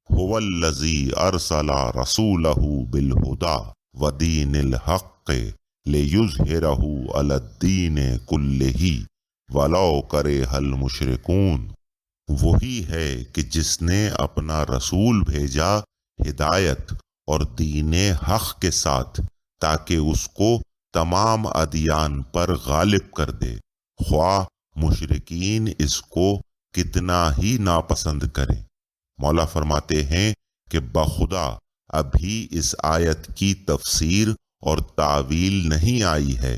هو الذی ارسل رسولہ بالہدی ودین الحق لیظہرہ علی الدین کلہ ولو کرہ المشرکون، وہی ہے کہ جس نے اپنا رسول بھیجا ہدایت اور دین حق کے ساتھ تاکہ اس کو تمام ادیان پر غالب کر دے، خواہ مشرکین اس کو کتنا ہی ناپسند کریں۔ مولا فرماتے ہیں کہ بخدا ابھی اس آیت کی تفسیر اور تعویل نہیں آئی ہے۔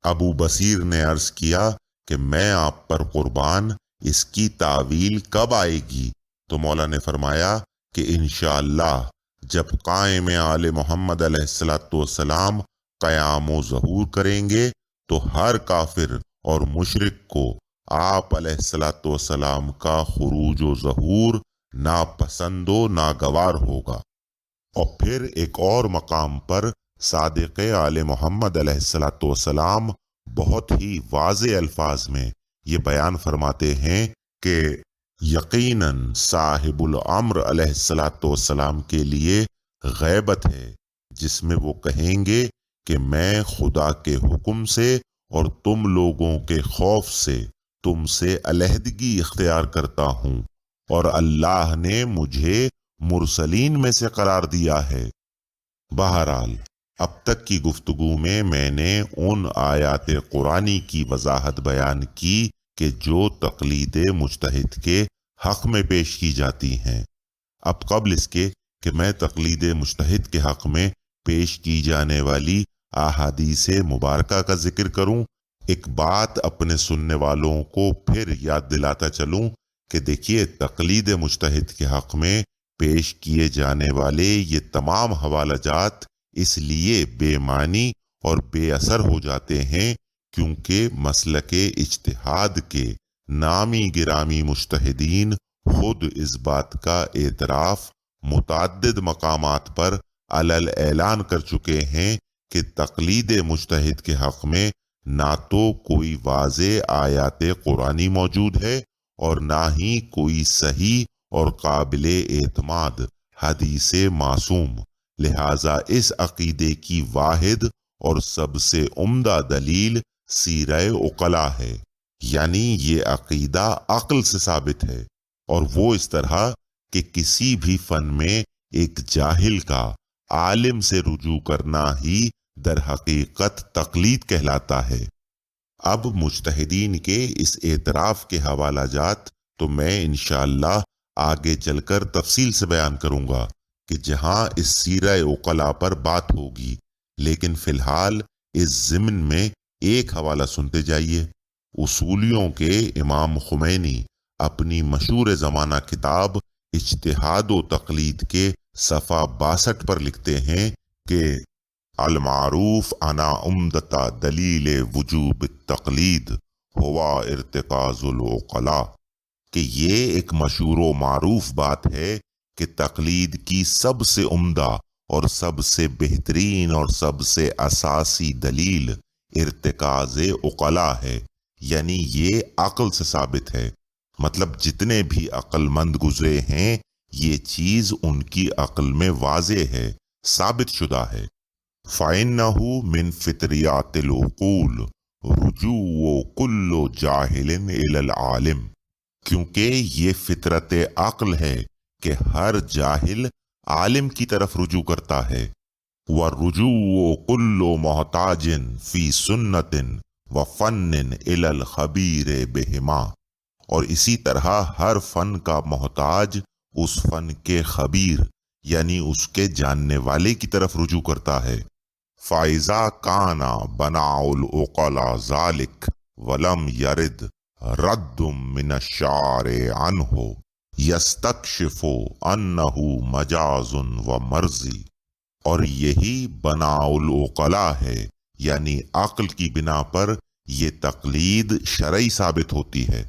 ابو بصیر نے عرض کیا کہ میں آپ پر قربان، اس کی تعویل کب آئے گی؟ تو مولا نے فرمایا کہ انشاءاللہ جب قائم آل محمد علیہ السلام قیام و ظہور کریں گے تو ہر کافر اور مشرک کو آپ علیہ السلام کا خروج و ظہور ناپسند و ناگوار ہوگا۔ اور پھر ایک اور مقام پر صادق آل محمد علیہ السلام بہت ہی واضح الفاظ میں یہ بیان فرماتے ہیں کہ یقیناً صاحب الامر علیہ السلام کے لیے غیبت ہے، جس میں وہ کہیں گے کہ میں خدا کے حکم سے اور تم لوگوں کے خوف سے تم سے علیحدگی اختیار کرتا ہوں، اور اللہ نے مجھے مرسلین میں سے قرار دیا ہے۔ بہرحال اب تک کی گفتگو میں نے ان آیات قرآنی کی وضاحت بیان کی کہ جو تقلید مجتہد کے حق میں پیش کی جاتی ہیں۔ اب قبل اس کے کہ میں تقلید مجتہد کے حق میں پیش کی جانے والی احادیث مبارکہ کا ذکر کروں، ایک بات اپنے سننے والوں کو پھر یاد دلاتا چلوں کہ دیکھیے، تقلید مجتہد کے حق میں پیش کیے جانے والے یہ تمام حوالہ جات اس لیے بے معنی اور بے اثر ہو جاتے ہیں کیونکہ مسلک اجتہاد کے نامی گرامی مجتہدین خود اس بات کا اعتراف متعدد مقامات پر علل اعلان کر چکے ہیں کہ تقلید مجتہد کے حق میں نہ تو کوئی واضح آیات قرآنی موجود ہے اور نہ ہی کوئی صحیح اور قابل اعتماد حدیث معصوم، لہٰذا اس عقیدے کی واحد اور سب سے عمدہ دلیل سیرہ عقلاء ہے، یعنی یہ عقیدہ عقل سے ثابت ہے، اور وہ اس طرح کہ کسی بھی فن میں ایک جاہل کا عالم سے رجوع کرنا ہی در حقیقت تقلید کہلاتا ہے۔ اب مجتہدین کے اس اعتراف کے حوالہ جات تو میں انشاءاللہ آگے چل کر تفصیل سے بیان کروں گا کہ جہاں اس سیرہ عقلاء پر بات ہوگی، لیکن فی الحال اس ضمن میں ایک حوالہ سنتے جائیے۔ اصولیوں کے امام خمینی اپنی مشہور زمانہ کتاب اجتہاد و تقلید کے صفحہ 62 پر لکھتے ہیں کہ المعروف انا عمدۃ دلیل وجوب التقلید ہوا ارتکاز العقلاء، کہ یہ ایک مشہور و معروف بات ہے کہ تقلید کی سب سے عمدہ اور سب سے بہترین اور سب سے اساسی دلیل ارتکاز عقلاء ہے، یعنی یہ عقل سے ثابت ہے۔ مطلب جتنے بھی عقل مند گزرے ہیں یہ چیز ان کی عقل میں واضح ہے، ثابت شدہ ہے۔ فَإِنَّهُ مِن فِطْرِيَاتِ الْعُقُولِ رُجُوعُ كُلُّ جَاهِلٍ إِلَى الْعَالِمِ، کیونکہ یہ فطرت عقل ہے کہ ہر جاہل عالم کی طرف رجوع کرتا ہے۔ وَالرُّجُوعُ كُلُّ مُحْتَاجٍ فِي سُنَّةٍ وَفَنٍ إِلَى الْخَبِيرِ بِهِمَا، اور اسی طرح ہر فن کا محتاج اس فن کے خبیر یعنی اس کے جاننے والے کی طرف رجوع کرتا ہے۔ فَإِذَا كَانَ بَنَاءُ الْعُقَلَاءِ ذَلِكَ وَلَمْ يَرِدْ رَدٌّ مِّنَ الشَّارِعِ عَنْهُ يَسْتَكْشِفُ أَنَّهُ مَجَازٌ وَمَرْضٍ، اور یہی بناء العقلاء ہے، یعنی عقل کی بنا پر یہ تقلید شرعی ثابت ہوتی ہے۔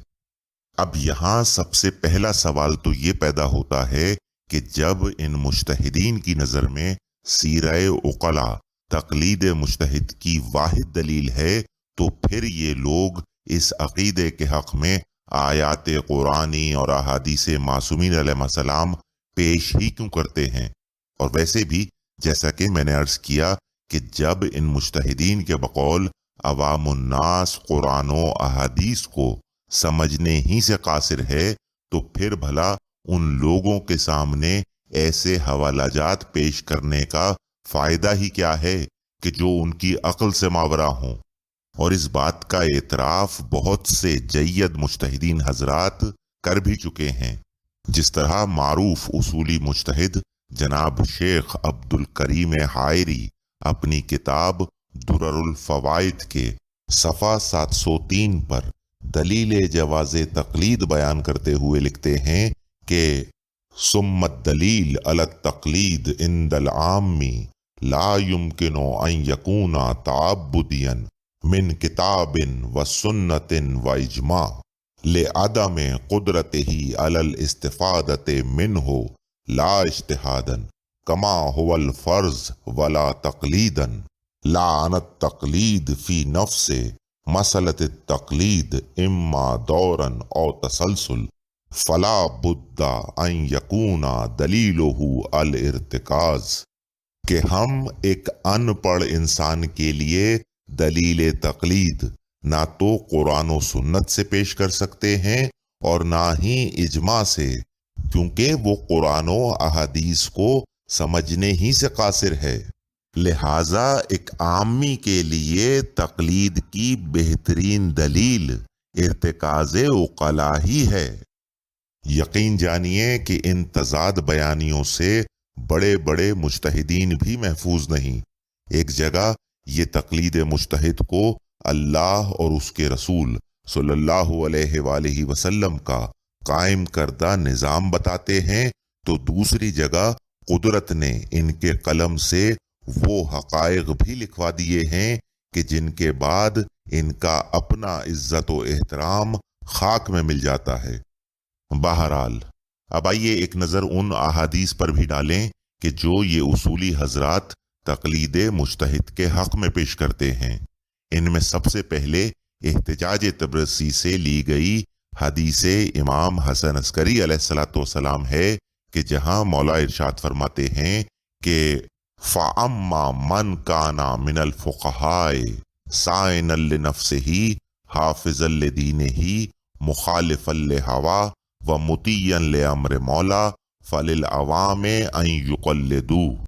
اب یہاں سب سے پہلا سوال تو یہ پیدا ہوتا ہے کہ جب ان مجتہدین کی نظر میں سیرہ عقلاء تقلید مجتہد کی واحد دلیل ہے تو پھر یہ لوگ اس عقیدے کے حق میں آیات قرآنی اور احادیث معصومین علیہ السلام پیش ہی کیوں کرتے ہیں؟ اور ویسے بھی جیسا کہ میں نے عرض کیا کہ جب ان مجتہدین کے بقول عوام الناس قرآن و احادیث کو سمجھنے ہی سے قاصر ہے تو پھر بھلا ان لوگوں کے سامنے ایسے حوالہ جات پیش کرنے کا فائدہ ہی کیا ہے کہ جو ان کی عقل سے ماورا ہوں؟ اور اس بات کا اعتراف بہت سے جید مجتہدین حضرات کر بھی چکے ہیں، جس طرح معروف اصولی مجتہد جناب شیخ عبد الکریم حائری اپنی کتاب درر الفوائد کے صفحہ 703 پر دلیل جواز تقلید بیان کرتے ہوئے لکھتے ہیں کہ ثم الدلیل علی التقلید عند العام لا يمكن ان يكون تعبديا من كتاب وسنة واجماع لعدم قدرته على الاستفادة منه لا اجتهادا كما هو الفرض ولا تقليدا لا عن التقليد في نفسه مسألة التقلید اما دورا او تسلسل فلا بد ان یکون دلیلہ الارتکاز، کہ ہم ایک ان پڑھ انسان کے لیے دلیل تقلید نہ تو قرآن و سنت سے پیش کر سکتے ہیں اور نہ ہی اجماع سے، کیونکہ وہ قرآن و احادیث کو سمجھنے ہی سے قاصر ہے۔ لہٰذا ایک عامی کے لیے تقلید کی بہترین دلیل ارتکاز عقلاء ہی ہے۔ یقین جانیے کہ ان تضاد بیانیوں سے بڑے بڑے مجتہدین بھی محفوظ نہیں۔ ایک جگہ یہ تقلید مجتہد کو اللہ اور اس کے رسول صلی اللہ علیہ وآلہ وسلم کا قائم کردہ نظام بتاتے ہیں، تو دوسری جگہ قدرت نے ان کے قلم سے وہ حقائق بھی لکھوا دیے ہیں کہ جن کے بعد ان کا اپنا عزت و احترام خاک میں مل جاتا ہے۔ بہرحال اب آئیے ایک نظر ان احادیث پر بھی ڈالیں کہ جو یہ اصولی حضرات تقلید مجتہد کے حق میں پیش کرتے ہیں۔ ان میں سب سے پہلے احتجاج طبرسی سے لی گئی حدیث امام حسن عسکری علیہ السلام ہے کہ جہاں مولا ارشاد فرماتے ہیں کہ فَأَمَّا مَنْ كَانَ مِنَ الْفُقَهَاءِ صَائِنًا لِنَفْسِهِ حَافِظًا لِدِينِهِ مُخَالِفًا لِهَوَاهِ وَمُطِيعًا لِأَمْرِ مَوْلَاهِ فللعوام ان یقلدوا،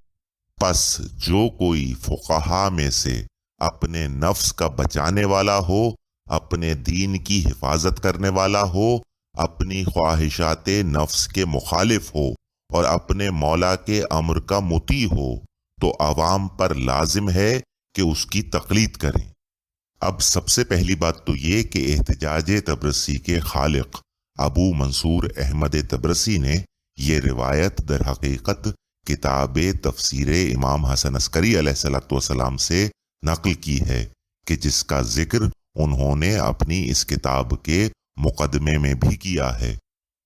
پس جو کوئی فقہا میں سے اپنے نفس کا بچانے والا ہو، اپنے دین کی حفاظت کرنے والا ہو، اپنی خواہشات نفس کے مخالف ہو اور اپنے مولا کے امر کا مطیع ہو، تو عوام پر لازم ہے کہ اس کی تقلید کریں۔ اب سب سے پہلی بات تو یہ کہ احتجاج تبرسی کے خالق ابو منصور احمد تبرسی نے یہ روایت در حقیقت کتاب تفسیر امام حسن عسکری علیہ السلام سے نقل کی ہے، کہ جس کا ذکر انہوں نے اپنی اس کتاب کے مقدمے میں بھی کیا ہے۔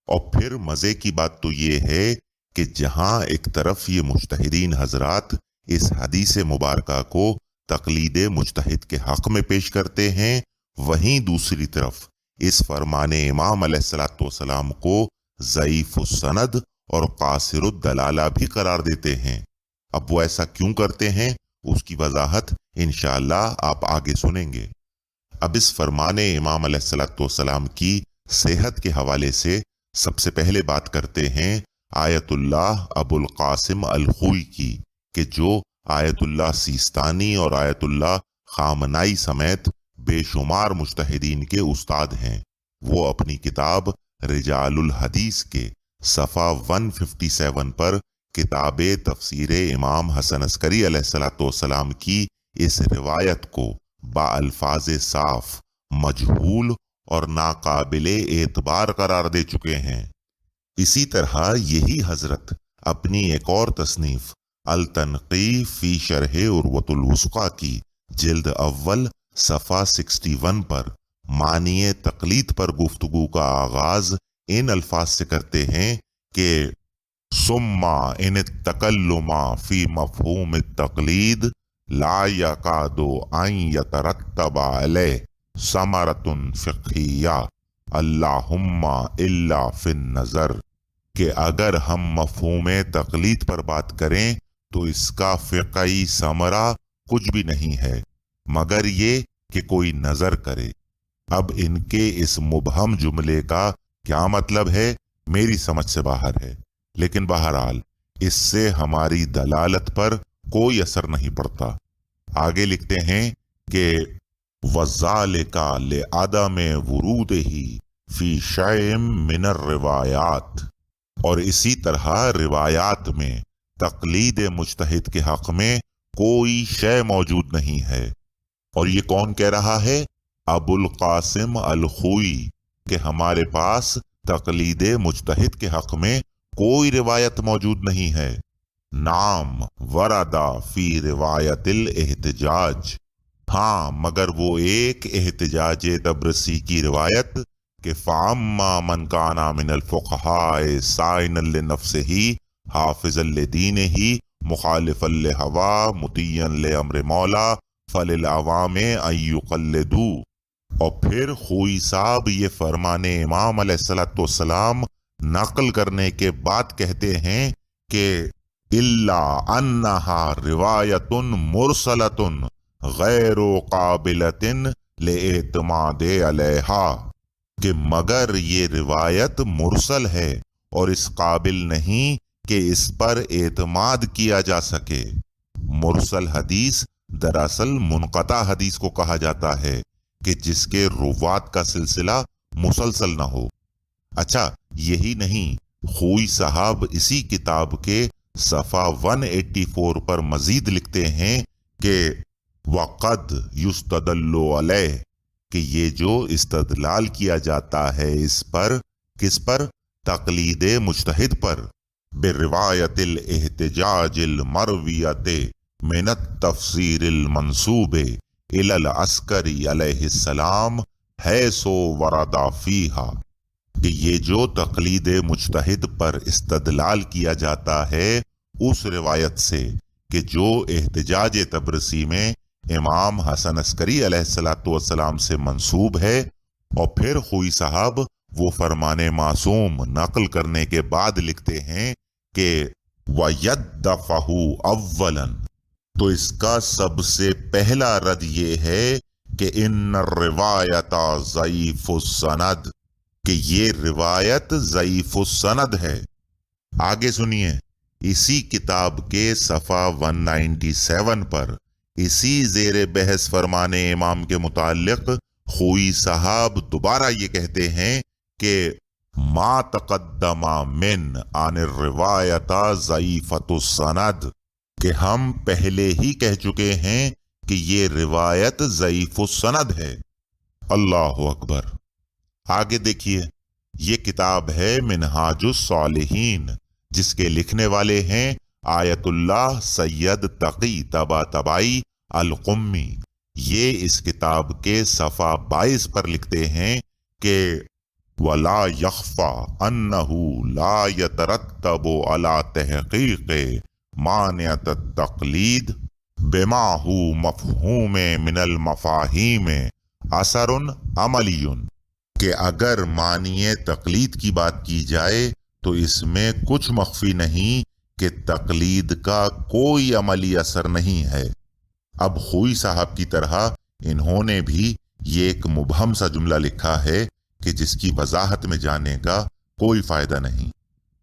اور پھر مزے کی بات تو یہ ہے کہ جہاں ایک طرف یہ مجتہدین حضرات اس حدیث مبارکہ کو تقلید مجتہد کے حق میں پیش کرتے ہیں، وہیں دوسری طرف اس فرمان امام علیہ السلام کو ضعیف السند اور قاصر الدلالہ بھی قرار دیتے ہیں۔ اب وہ ایسا کیوں کرتے ہیں، اس کی وضاحت انشاءاللہ آپ آگے سنیں گے۔ اب اس فرمان امام علیہ السلام کی صحت کے حوالے سے سب سے پہلے بات کرتے ہیں آیت اللہ ابو القاسم الخوئی کی، کہ جو آیت اللہ سیستانی اور آیت اللہ خامنائی سمیت بے شمار مجتہدین کے استاد ہیں۔ وہ اپنی کتاب رجال الحدیث کے صفحہ 157 پر کتاب تفسیر امام حسن عسکری علیہ السلام کی اس روایت کو با الفاظ صاف، مجہول اور ناقابل اعتبار قرار دے چکے ہیں۔ اسی طرح یہی حضرت اپنی ایک اور تصنیف التنقیح فی شرح عروۃ الوثقی کی جلد اول صفحہ 61 پر معنی تقلید پر گفتگو کا آغاز ان الفاظ سے کرتے ہیں کہ ثم ان التکلم فی مفہوم التقلید لا یکاد ان یترتب علیہ ثمرۃ فقہیہ اللہم الا فی النظر، کہ اگر ہم مفہوم تقلید پر بات کریں تو اس کا فقہی ثمرہ کچھ بھی نہیں ہے مگر یہ کہ کوئی نظر کرے۔ اب ان کے اس مبہم جملے کا کیا مطلب ہے میری سمجھ سے باہر ہے، لیکن بہرحال اس سے ہماری دلالت پر کوئی اثر نہیں پڑتا۔ آگے لکھتے ہیں کہ وَذَلِكَ لِعَدَمِ وُرُودِهِ فِي شَيْءٍ مِّنَ الرِّوَایَاتِ، اور اسی طرح روایات میں تقلید مجتہد کے حق میں کوئی شے موجود نہیں ہے۔ اور یہ کون کہہ رہا ہے؟ ابو القاسم الخوئی، کہ ہمارے پاس تقلید مجتہد کے حق میں کوئی روایت موجود نہیں ہے۔ نام وردا فی روایت الاحتجاج، ہاں مگر وہ ایک احتجاج تبرسی کی روایت کہ فَأَمَّا مَنْ كَانَ مِنَ الْفُقَهَاءِ صَائِنًا لِنَفْسِهِ حَافِظًا لِدِينِهِ مُخَالِفًا لِهَوَىٰ مُطِيعًا لِأَمْرِ مَوْلَىٰ فَلِلْعَوَامِ أَن يُقَلِّدُوا۔ اور پھر خوئی صاحب یہ فرمان امام علیہ السلام نقل کرنے کے بعد کہتے ہیں کہ إِلَّا أَنَّهَا رِوَایَةٌ مُرْسَلَةٌ غَيْرُ قَابِلَةٍ لِاعْتِمَادِ عَلَيْهَا، کہ مگر یہ روایت مرسل ہے اور اس قابل نہیں کہ اس پر اعتماد کیا جا سکے۔ مرسل حدیث دراصل منقطع حدیث کو کہا جاتا ہے، کہ جس کے روات کا سلسلہ مسلسل نہ ہو۔ اچھا یہی نہیں، خوئی صاحب اسی کتاب کے صفحہ 184 پر مزید لکھتے ہیں کہ وَقَدْ يُسْتَدَلُّ عَلَيْهِ، کہ یہ جو استدلال کیا جاتا ہے اس پر، کس پر؟ تقلید مجتہد پر، بِرِوَایَةِ الْاحْتِجَاجِ الْمَرْوِیَةِ مِنَ التَّفْسِیرِ الْمَنْسُوبِ إِلَى الْعَسْکَرِی علیہ السلام حَیْثُ وَرَدَ فِیہَا، کہ یہ جو تقلید مجتہد پر استدلال کیا جاتا ہے اس روایت سے کہ جو احتجاج تبرسی میں امام حسن عسکری علیہ السلام سے منسوب ہے۔ اور پھر خوئی صاحب وہ فرمان معصوم نقل کرنے کے بعد لکھتے ہیں کہ وَيَدَّفَهُ أَوَّلًا، تو اس کا سب سے پہلا رد یہ ہے کہ ان الروایت ضعیف السند، کہ یہ روایت ضعیف السند ہے۔ آگے سنیے، اسی کتاب کے صفحہ 197 پر اسی زیر بحث فرمان امام کے متعلق خوئی صاحب دوبارہ یہ کہتے ہیں کہ ما تقدم من عن الروایت ضعیفۃ السند، کہ ہم پہلے ہی کہہ چکے ہیں کہ یہ روایت ضعیف السند ہے۔ اللہ اکبر۔ آگے دیکھیے، یہ کتاب ہے منہاج الصالحین، جس کے لکھنے والے ہیں آیت اللہ سید تقی طباطبائی القمی۔ یہ اس کتاب کے صفحہ 22 پر لکھتے ہیں کہ وَلَا يَخْفَى أَنَّهُ لَا يَتَرَتَّبُ عَلَى تَحْقِيقِ مَانِعَةِ التَّقْلِيدِ بِمَا هُوَ مَفْهُومٌ مِنَ الْمَفَاهِيمِ أَثَرٌ عَمَلِيٌّ، کہ اگر معنی تقلید کی بات کی جائے تو اس میں کچھ مخفی نہیں کہ تقلید کا کوئی عملی اثر نہیں ہے۔ اب خوئی صاحب کی طرح انہوں نے بھی یہ ایک مبہم سا جملہ لکھا ہے کہ جس کی وضاحت میں جانے کا کوئی فائدہ نہیں۔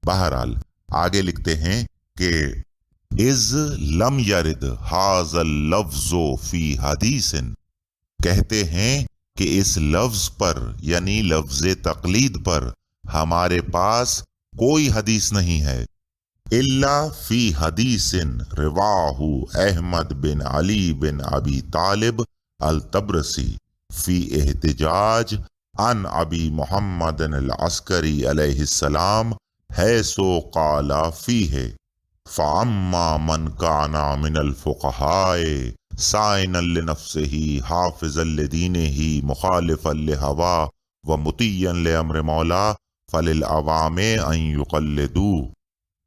بہرحال آگے لکھتے ہیں کہ اذ لم یرد ھذا اللفظ فی حدیث، کہتے ہیں کہ اس لفظ پر یعنی لفظ تقلید پر ہمارے پاس کوئی حدیث نہیں ہے، الا فی حدیث رواہ احمد بن علی بن ابی طالب الطبرسی فی احتجاج عن ابی محمد العسکری علیہ السلام حیث قال فیہ فاما من کان من الفقہاء سائنا لنفسہ حافظا لدینہ مخالفا لہوا ومطیعا لامر مولا فللعوام ان یقلدوا،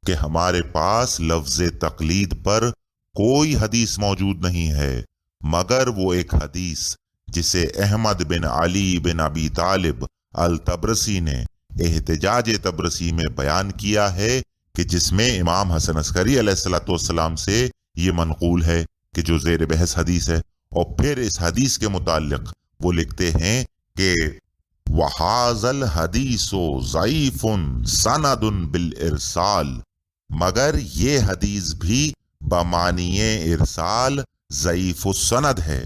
کہ ہمارے پاس لفظ تقلید پر کوئی حدیث موجود نہیں ہے مگر وہ ایک حدیث جسے احمد بن علی بن ابی طالب الطبرسی نے احتجاج طبرسی میں بیان کیا ہے، کہ جس میں امام حسن عسکری علیہ السلام سے یہ منقول ہے کہ جو زیر بحث حدیث ہے۔ اور پھر اس حدیث کے متعلق وہ لکھتے ہیں کہ وَحَاذَا الْحَدِيثُ ضَعِيفٌ سَنَدٌ بِالْإِرْسَالِ، مگر یہ حدیث بھی بمعنی ارسال ضعیف السند ہے۔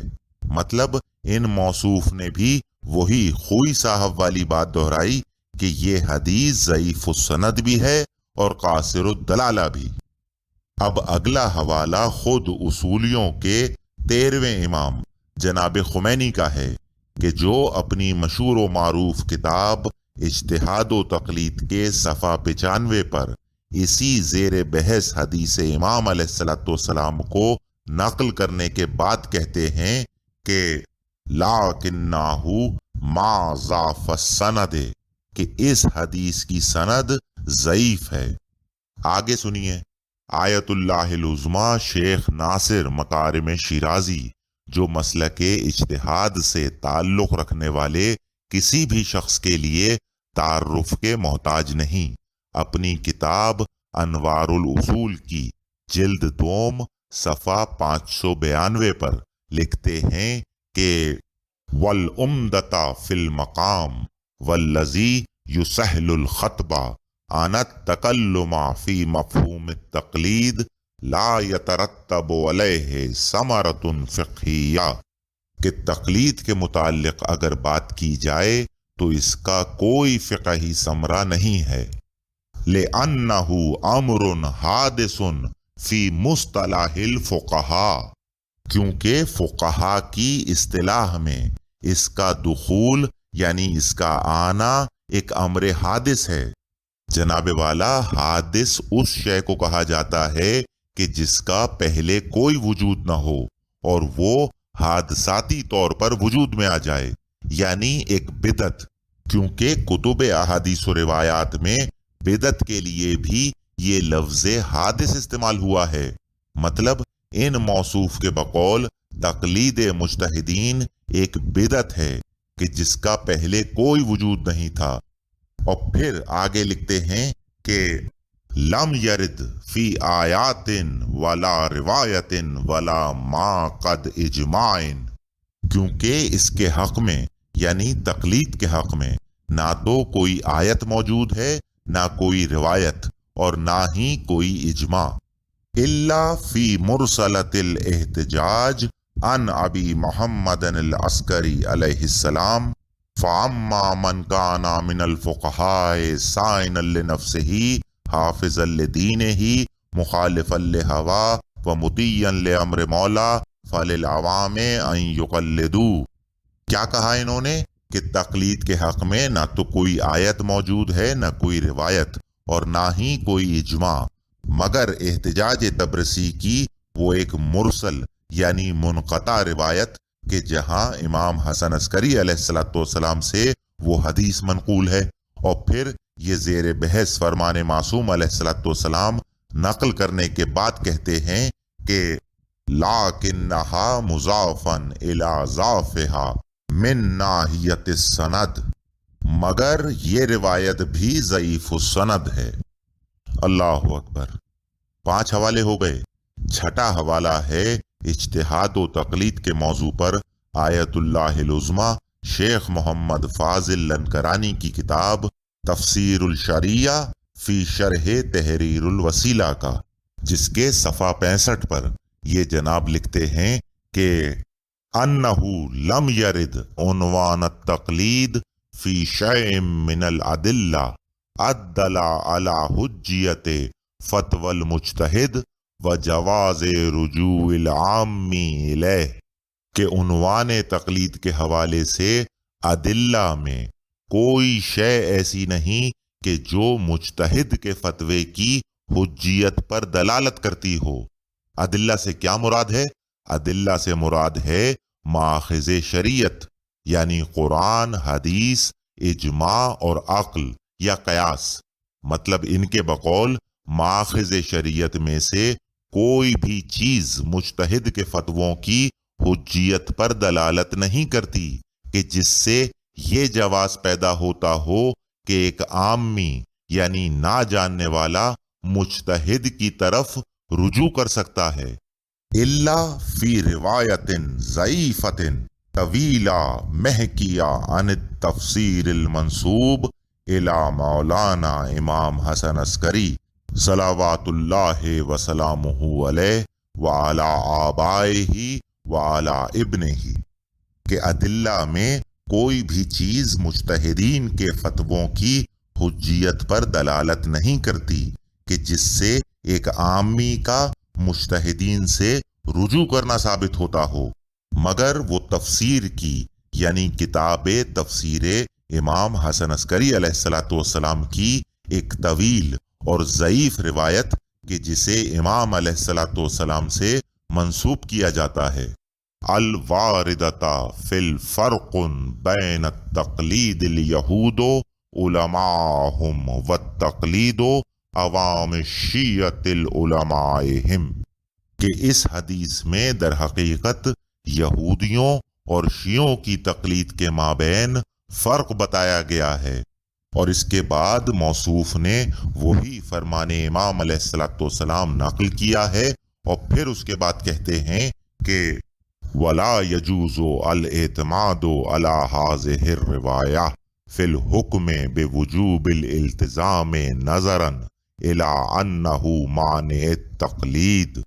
مطلب ان موصوف نے بھی وہی خوئی صاحب والی بات دہرائی کہ یہ حدیث ضعیف السند بھی ہے اور قاصر الدلالہ بھی۔ اب اگلا حوالہ خود اصولیوں کے 13ویں امام جناب خمینی کا ہے، کہ جو اپنی مشہور و معروف کتاب اجتہاد و تقلید کے صفحہ 95 پر اسی زیر بحث حدیث امام علیہ السلام کو نقل کرنے کے بعد کہتے ہیں کہ لَكِنَّهُ مَا ضَعْفَ السَّنَدِ، کہ اس حدیث کی سند ضعیف ہے۔ آگے سنیے، آیت اللہ العظمیٰ شیخ ناصر مکارم شیرازی، جو مسلک اجتہاد سے تعلق رکھنے والے کسی بھی شخص کے لیے تعارف کے محتاج نہیں، اپنی کتاب انوار الاصول کی جلد 2 صفحہ 592 پر لکھتے ہیں کہ وَالْعُمْدَةَ فِي الْمَقَامِ وَالَّذِي يُسَهِّلُ الْخَطْبَ عَنِ التَّكَلُّمِ فِي مَفْهُومِ التَّقْلِيدِ لَا يَتَرَتَّبُ عَلَيْهِ ثَمَرَةٌ فِقْهِيَّةٌ، کہ تقلید کے متعلق اگر بات کی جائے تو اس کا کوئی فقہی ثمرہ نہیں ہے، لِأَنَّهُ أَمْرٌ حَادِثٌ فِي مُصْطَلَحِ الْفُقَهَاءِ، کیونکہ فقہا کی اصطلاح میں اس کا دخول یعنی اس کا آنا ایک امر حادث ہے۔ جناب والا، حادث اس شے کو کہا جاتا ہے کہ جس کا پہلے کوئی وجود نہ ہو اور وہ حادثاتی طور پر وجود میں آ جائے، یعنی ایک بدعت، کیونکہ کتب احادیث و روایات میں بدعت کے لیے بھی یہ لفظ حادث استعمال ہوا ہے۔ مطلب ان موصوف کے بقول تقلید مجتہدین ایک بدعت ہے کہ جس کا پہلے کوئی وجود نہیں تھا۔ اور پھر آگے لکھتے ہیں کہ لم یرد فی آیات ولا روایت ولا ما قد اجماع، کیونکہ اس کے حق میں یعنی تقلید کے حق میں نہ تو کوئی آیت موجود ہے نہ کوئی روایت، اور نہ ہی کوئی اجماع، الا فی مرسلۃ الاحتجاج عن ابی محمد العسکری علیہ السلام، فاما من کان من الفقہاء سائنا لنفسہ حافظا لدینہ مخالفا لہوا ومطیعا لامر مولا فللعوام ان یقلدوا۔ کیا کہا انہوں نے کہ تقلید کے حق میں نہ تو کوئی آیت موجود ہے، نہ کوئی روایت، اور نہ ہی کوئی اجماع، مگر احتجاج تبرسی کی وہ ایک مرسل یعنی منقطع روایت کہ جہاں امام حسن عسکری علیہ السلام سے وہ حدیث منقول ہے، اور پھر یہ زیر بحث فرمان معصوم علیہ السلام نقل کرنے کے بعد کہتے ہیں کہ لَكِنَّهَا مُضَافًا إِلَى ضَعْفِهَا مِن ناحیۃ السند، مگر یہ روایت بھی ضعیف السند ہے۔ اللہ اکبر۔ 5 حوالے ہو گئے۔ چھٹا حوالہ ہے اجتہاد و تقلید کے موضوع پر آیت اللہ العظمیٰ شیخ محمد فاضل لنکرانی کی کتاب تفسیر الشریعہ فی شرح تحریر الوسیلہ کا، جس کے صفحہ 65 پر یہ جناب لکھتے ہیں کہ انہو لم یرد عنوان التقلید فی شیء من الادلہ الدلہ علی حجیت فتوی المجتہد و جواز رجوع العامی الیہ، کہ عنوان تقلید کے حوالے سے ادلہ میں کوئی شے ایسی نہیں کہ جو مجتہد کے فتوے کی حجیت پر دلالت کرتی ہو۔ ادلہ سے کیا مراد ہے؟ ادلہ سے مراد ہے ماخذ شریعت، یعنی قرآن، حدیث، اجماع اور عقل یا قیاس۔ مطلب ان کے بقول ماخذ شریعت میں سے کوئی بھی چیز مجتہد کے فتووں کی حجیت پر دلالت نہیں کرتی کہ جس سے یہ جواز پیدا ہوتا ہو کہ ایک عامی یعنی نہ جاننے والا مجتہد کی طرف رجوع کر سکتا ہے۔ الا فی روایت ضعیفۃ طویلہ محکیہ عن التفسیر المنسوب الی مولانا امام حسن عسکری صلوات اللہ وسلامہ علیہ وعلی آبائہ وعلی ابنہ، کہ ادلہ میں کوئی بھی چیز مجتہدین کے فتووں کی حجیت پر دلالت نہیں کرتی کہ جس سے ایک عامی کا مجتہدین سے رجوع کرنا ثابت ہوتا ہو، مگر وہ تفسیر کی یعنی کتاب تفسیر امام حسن عسکری علیہ السلام کی ایک طویل اور ضعیف روایت کہ جسے امام علیہ السلام سے منسوب کیا جاتا ہے، الواردتا فی الفرق بین التقلید الیہود علماءہم والتقلید عوام الشیعۃ العلمائہم، کہ اس حدیث میں در حقیقت یہودیوں اور شیعوں کی تقلید کے مابین فرق بتایا گیا ہے، اور اس کے بعد موصوف نے وہی فرمان امام علیہ السلام نقل کیا ہے، اور پھر اس کے بعد کہتے ہیں کہ وَلَا يَجُوزُ الْاعْتِمَادُ عَلَى هَذِهِ الرِّوَایَةِ فِي الْحُکْمِ بِوُجُوبِ الْالْتِزَامِ نَظَرًا إِلَىٰ أَنَّهُ مَانِعُ التَّقْلِيدِ،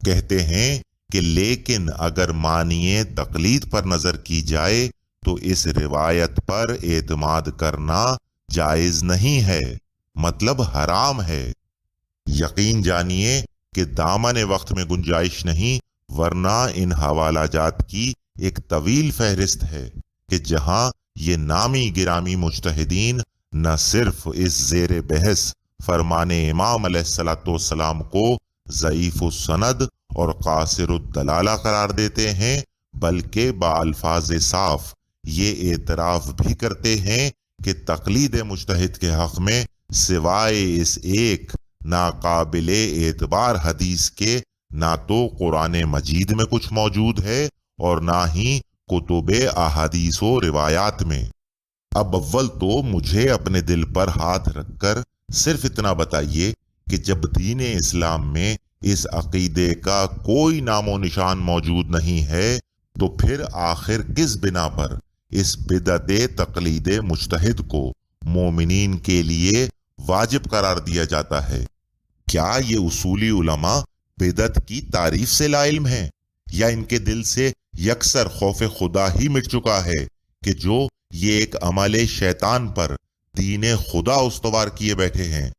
کہتے ہیں کہ لیکن اگر مانع تقلید پر نظر کی جائے تو اس روایت پر اعتماد کرنا جائز نہیں ہے، مطلب حرام ہے۔ یقین جانیے کہ دامن وقت میں گنجائش نہیں، ورنہ ان حوالہ جات کی ایک طویل فہرست ہے کہ جہاں یہ نامی گرامی مجتہدین نہ صرف اس زیر بحث فرمان امام علیہ السلام کو ضعیف السند اور قاصر الدلالہ قرار دیتے ہیں، بلکہ بالفاظ صاف یہ اعتراف بھی کرتے ہیں کہ تقلید مجتہد کے حق میں سوائے اس ایک ناقابل اعتبار حدیث کے نہ تو قرآن مجید میں کچھ موجود ہے اور نہ ہی کتب احادیث و روایات میں۔ اب اول تو مجھے اپنے دل پر ہاتھ رکھ کر صرف اتنا بتائیے کہ جب دین اسلام میں اس عقیدے کا کوئی نام و نشان موجود نہیں ہے تو پھر آخر کس بنا پر اس بدعت تقلید مجتہد کو مومنین کے لیے واجب قرار دیا جاتا ہے۔ کیا یہ اصولی علماء بدعت کی تعریف سے لا علم ہیں، یا ان کے دل سے یکسر خوف خدا ہی مٹ چکا ہے کہ جو یہ ایک عمل شیطان پر دین خدا استوار کیے بیٹھے ہیں؟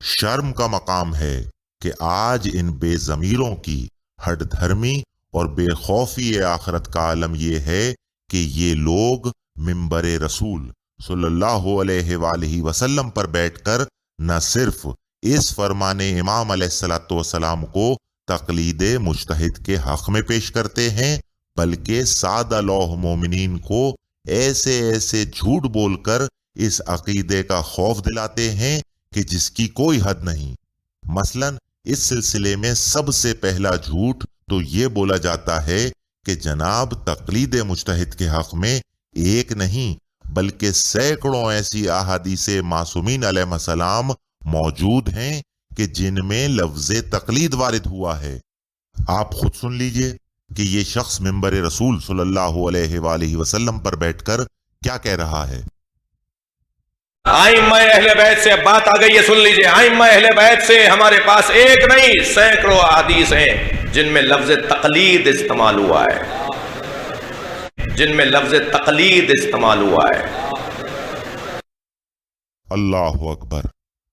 شرم کا مقام ہے کہ آج ان بے ضمیروں کی ہٹ دھرمی اور بے خوفی آخرت کا عالم یہ ہے کہ یہ لوگ منبر رسول صلی اللہ علیہ وآلہ وسلم پر بیٹھ کر نہ صرف اس فرمان امام علیہ الصلوۃ والسلام کو تقلید مجتہد کے حق میں پیش کرتے ہیں، بلکہ سادہ لوح مومنین کو ایسے ایسے جھوٹ بول کر اس عقیدے کا خوف دلاتے ہیں کہ جس کی کوئی حد نہیں۔ مثلاً اس سلسلے میں سب سے پہلا جھوٹ تو یہ بولا جاتا ہے کہ جناب تقلید مجتہد کے حق میں ایک نہیں بلکہ سینکڑوں ایسی احادیث معصومین علیہ السلام موجود ہیں کہ جن میں لفظ تقلید وارد ہوا ہے۔ آپ خود سن لیجئے کہ یہ شخص منبر رسول صلی اللہ علیہ وآلہ وسلم پر بیٹھ کر کیا کہہ رہا ہے۔ ائمہ اہل بیت سے بات آ گئی ہے، سن لیجئے۔ ائمہ اہل بیت سے ہمارے پاس ایک نہیں سینکڑوں احادیث ہیں جن میں لفظ تقلید استعمال ہوا ہے، جن میں لفظ تقلید استعمال ہوا ہے۔ اللہ اکبر!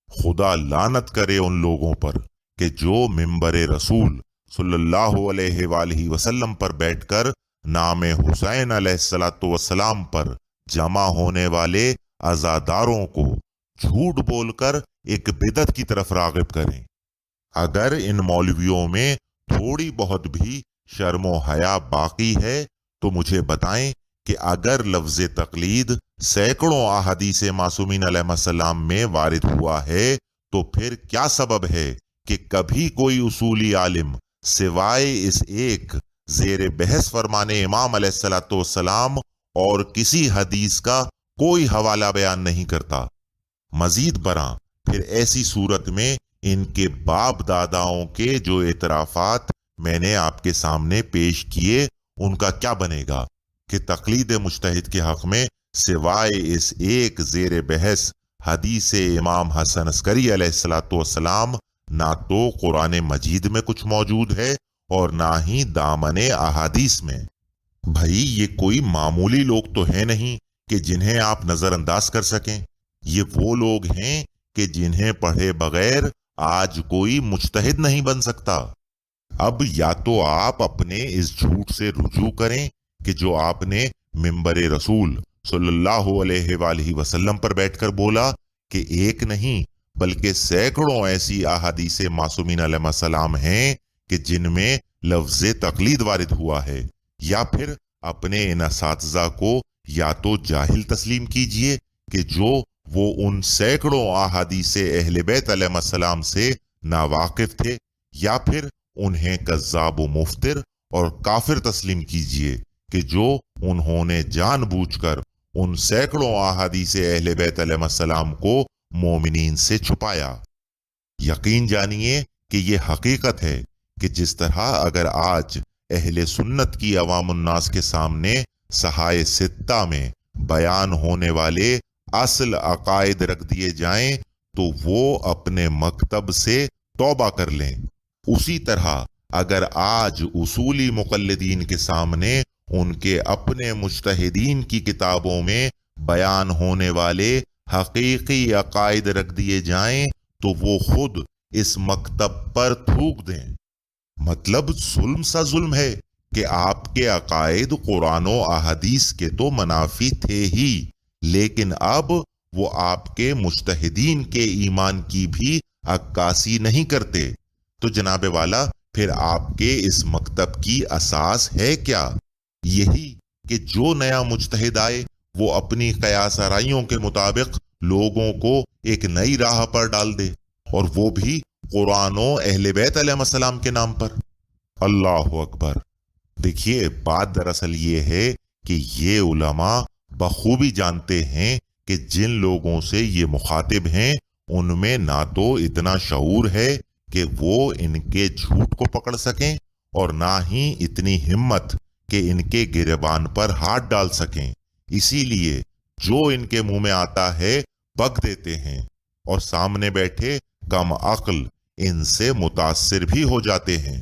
خدا لعنت کرے ان لوگوں پر کہ جو منبر رسول صلی اللہ علیہ وآلہ وسلم پر بیٹھ کر نام حسین علیہ الصلوۃ والسلام پر جمع ہونے والے عزاداروں کو جھوٹ بول کر ایک بدعت کی طرف راغب کریں۔ اگر ان مولویوں میں تھوڑی بہت بھی شرم و حیا باقی ہے تو مجھے بتائیں کہ اگر لفظ تقلید سینکڑوں احادیث معصومین علیہ السلام میں وارد ہوا ہے تو پھر کیا سبب ہے کہ کبھی کوئی اصولی عالم سوائے اس ایک زیر بحث فرمان امام علیہ الصلوۃ والسلام اور کسی حدیث کا کوئی حوالہ بیان نہیں کرتا؟ مزید برآں پھر ایسی صورت میں ان کے باپ داداؤں کے جو اعترافات میں نے آپ کے سامنے پیش کیے ان کا کیا بنے گا کہ تقلید مجتہد کے حق میں سوائے اس ایک زیر بحث حدیث امام حسن عسکری علیہ الصلوۃ والسلام نہ تو قرآن مجید میں کچھ موجود ہے اور نہ ہی دامن احادیث میں۔ بھائی یہ کوئی معمولی لوگ تو ہے نہیں کہ جنہیں آپ نظر انداز کر سکیں۔ یہ وہ لوگ ہیں کہ جنہیں پڑھے بغیر آج کوئی مجتہد نہیں بن سکتا۔ اب یا تو آپ اپنے اس جھوٹ سے رجوع کریں کہ جو آپ نے منبر رسول صلی اللہ علیہ وآلہ وسلم پر بیٹھ کر بولا کہ ایک نہیں بلکہ سینکڑوں ایسی احادیث معصومین علیہ السلام ہیں کہ جن میں لفظ تقلید وارد ہوا ہے، یا پھر اپنے ان اساتذہ کو یا تو جاہل تسلیم کیجئے کہ جو وہ ان سینکڑوں احادیث اہل بیت علیہ السلام سے ناواقف تھے، یا پھر انہیں کذاب و مفتر اور کافر تسلیم کیجئے کہ جو انہوں نے جان بوجھ کر ان سینکڑوں احادیث اہل بیت علیہ السلام کو مومنین سے چھپایا۔ یقین جانیے کہ یہ حقیقت ہے کہ جس طرح اگر آج اہل سنت کی عوام الناس کے سامنے صحائے ستہ میں بیان ہونے والے اصل عقائد رکھ دیے جائیں تو وہ اپنے مکتب سے توبہ کر لیں، اسی طرح اگر آج اصولی مقلدین کے سامنے ان کے اپنے مجتہدین کی کتابوں میں بیان ہونے والے حقیقی عقائد رکھ دیے جائیں تو وہ خود اس مکتب پر تھوک دیں۔ مطلب ظلم سا ظلم ہے کہ آپ کے عقائد قرآن و احادیث کے تو منافی تھے ہی، لیکن اب وہ آپ کے مجتہدین کے ایمان کی بھی عکاسی نہیں کرتے۔ تو جناب والا پھر آپ کے اس مکتب کی اساس ہے کیا؟ یہی کہ جو نیا مجتہد آئے وہ اپنی قیاس آرائیوں کے مطابق لوگوں کو ایک نئی راہ پر ڈال دے، اور وہ بھی قرآن و اہل بیت علیہ السلام کے نام پر۔ اللہ اکبر! دیکھیے بات دراصل یہ ہے کہ یہ علماء بخوبی جانتے ہیں کہ جن لوگوں سے یہ مخاطب ہیں ان میں نہ تو اتنا شعور ہے کہ وہ ان کے جھوٹ کو پکڑ سکیں اور نہ ہی اتنی ہمت کہ ان کے گریبان پر ہاتھ ڈال سکیں، اسی لیے جو ان کے منہ میں آتا ہے بک دیتے ہیں، اور سامنے بیٹھے کم عقل ان سے متاثر بھی ہو جاتے ہیں۔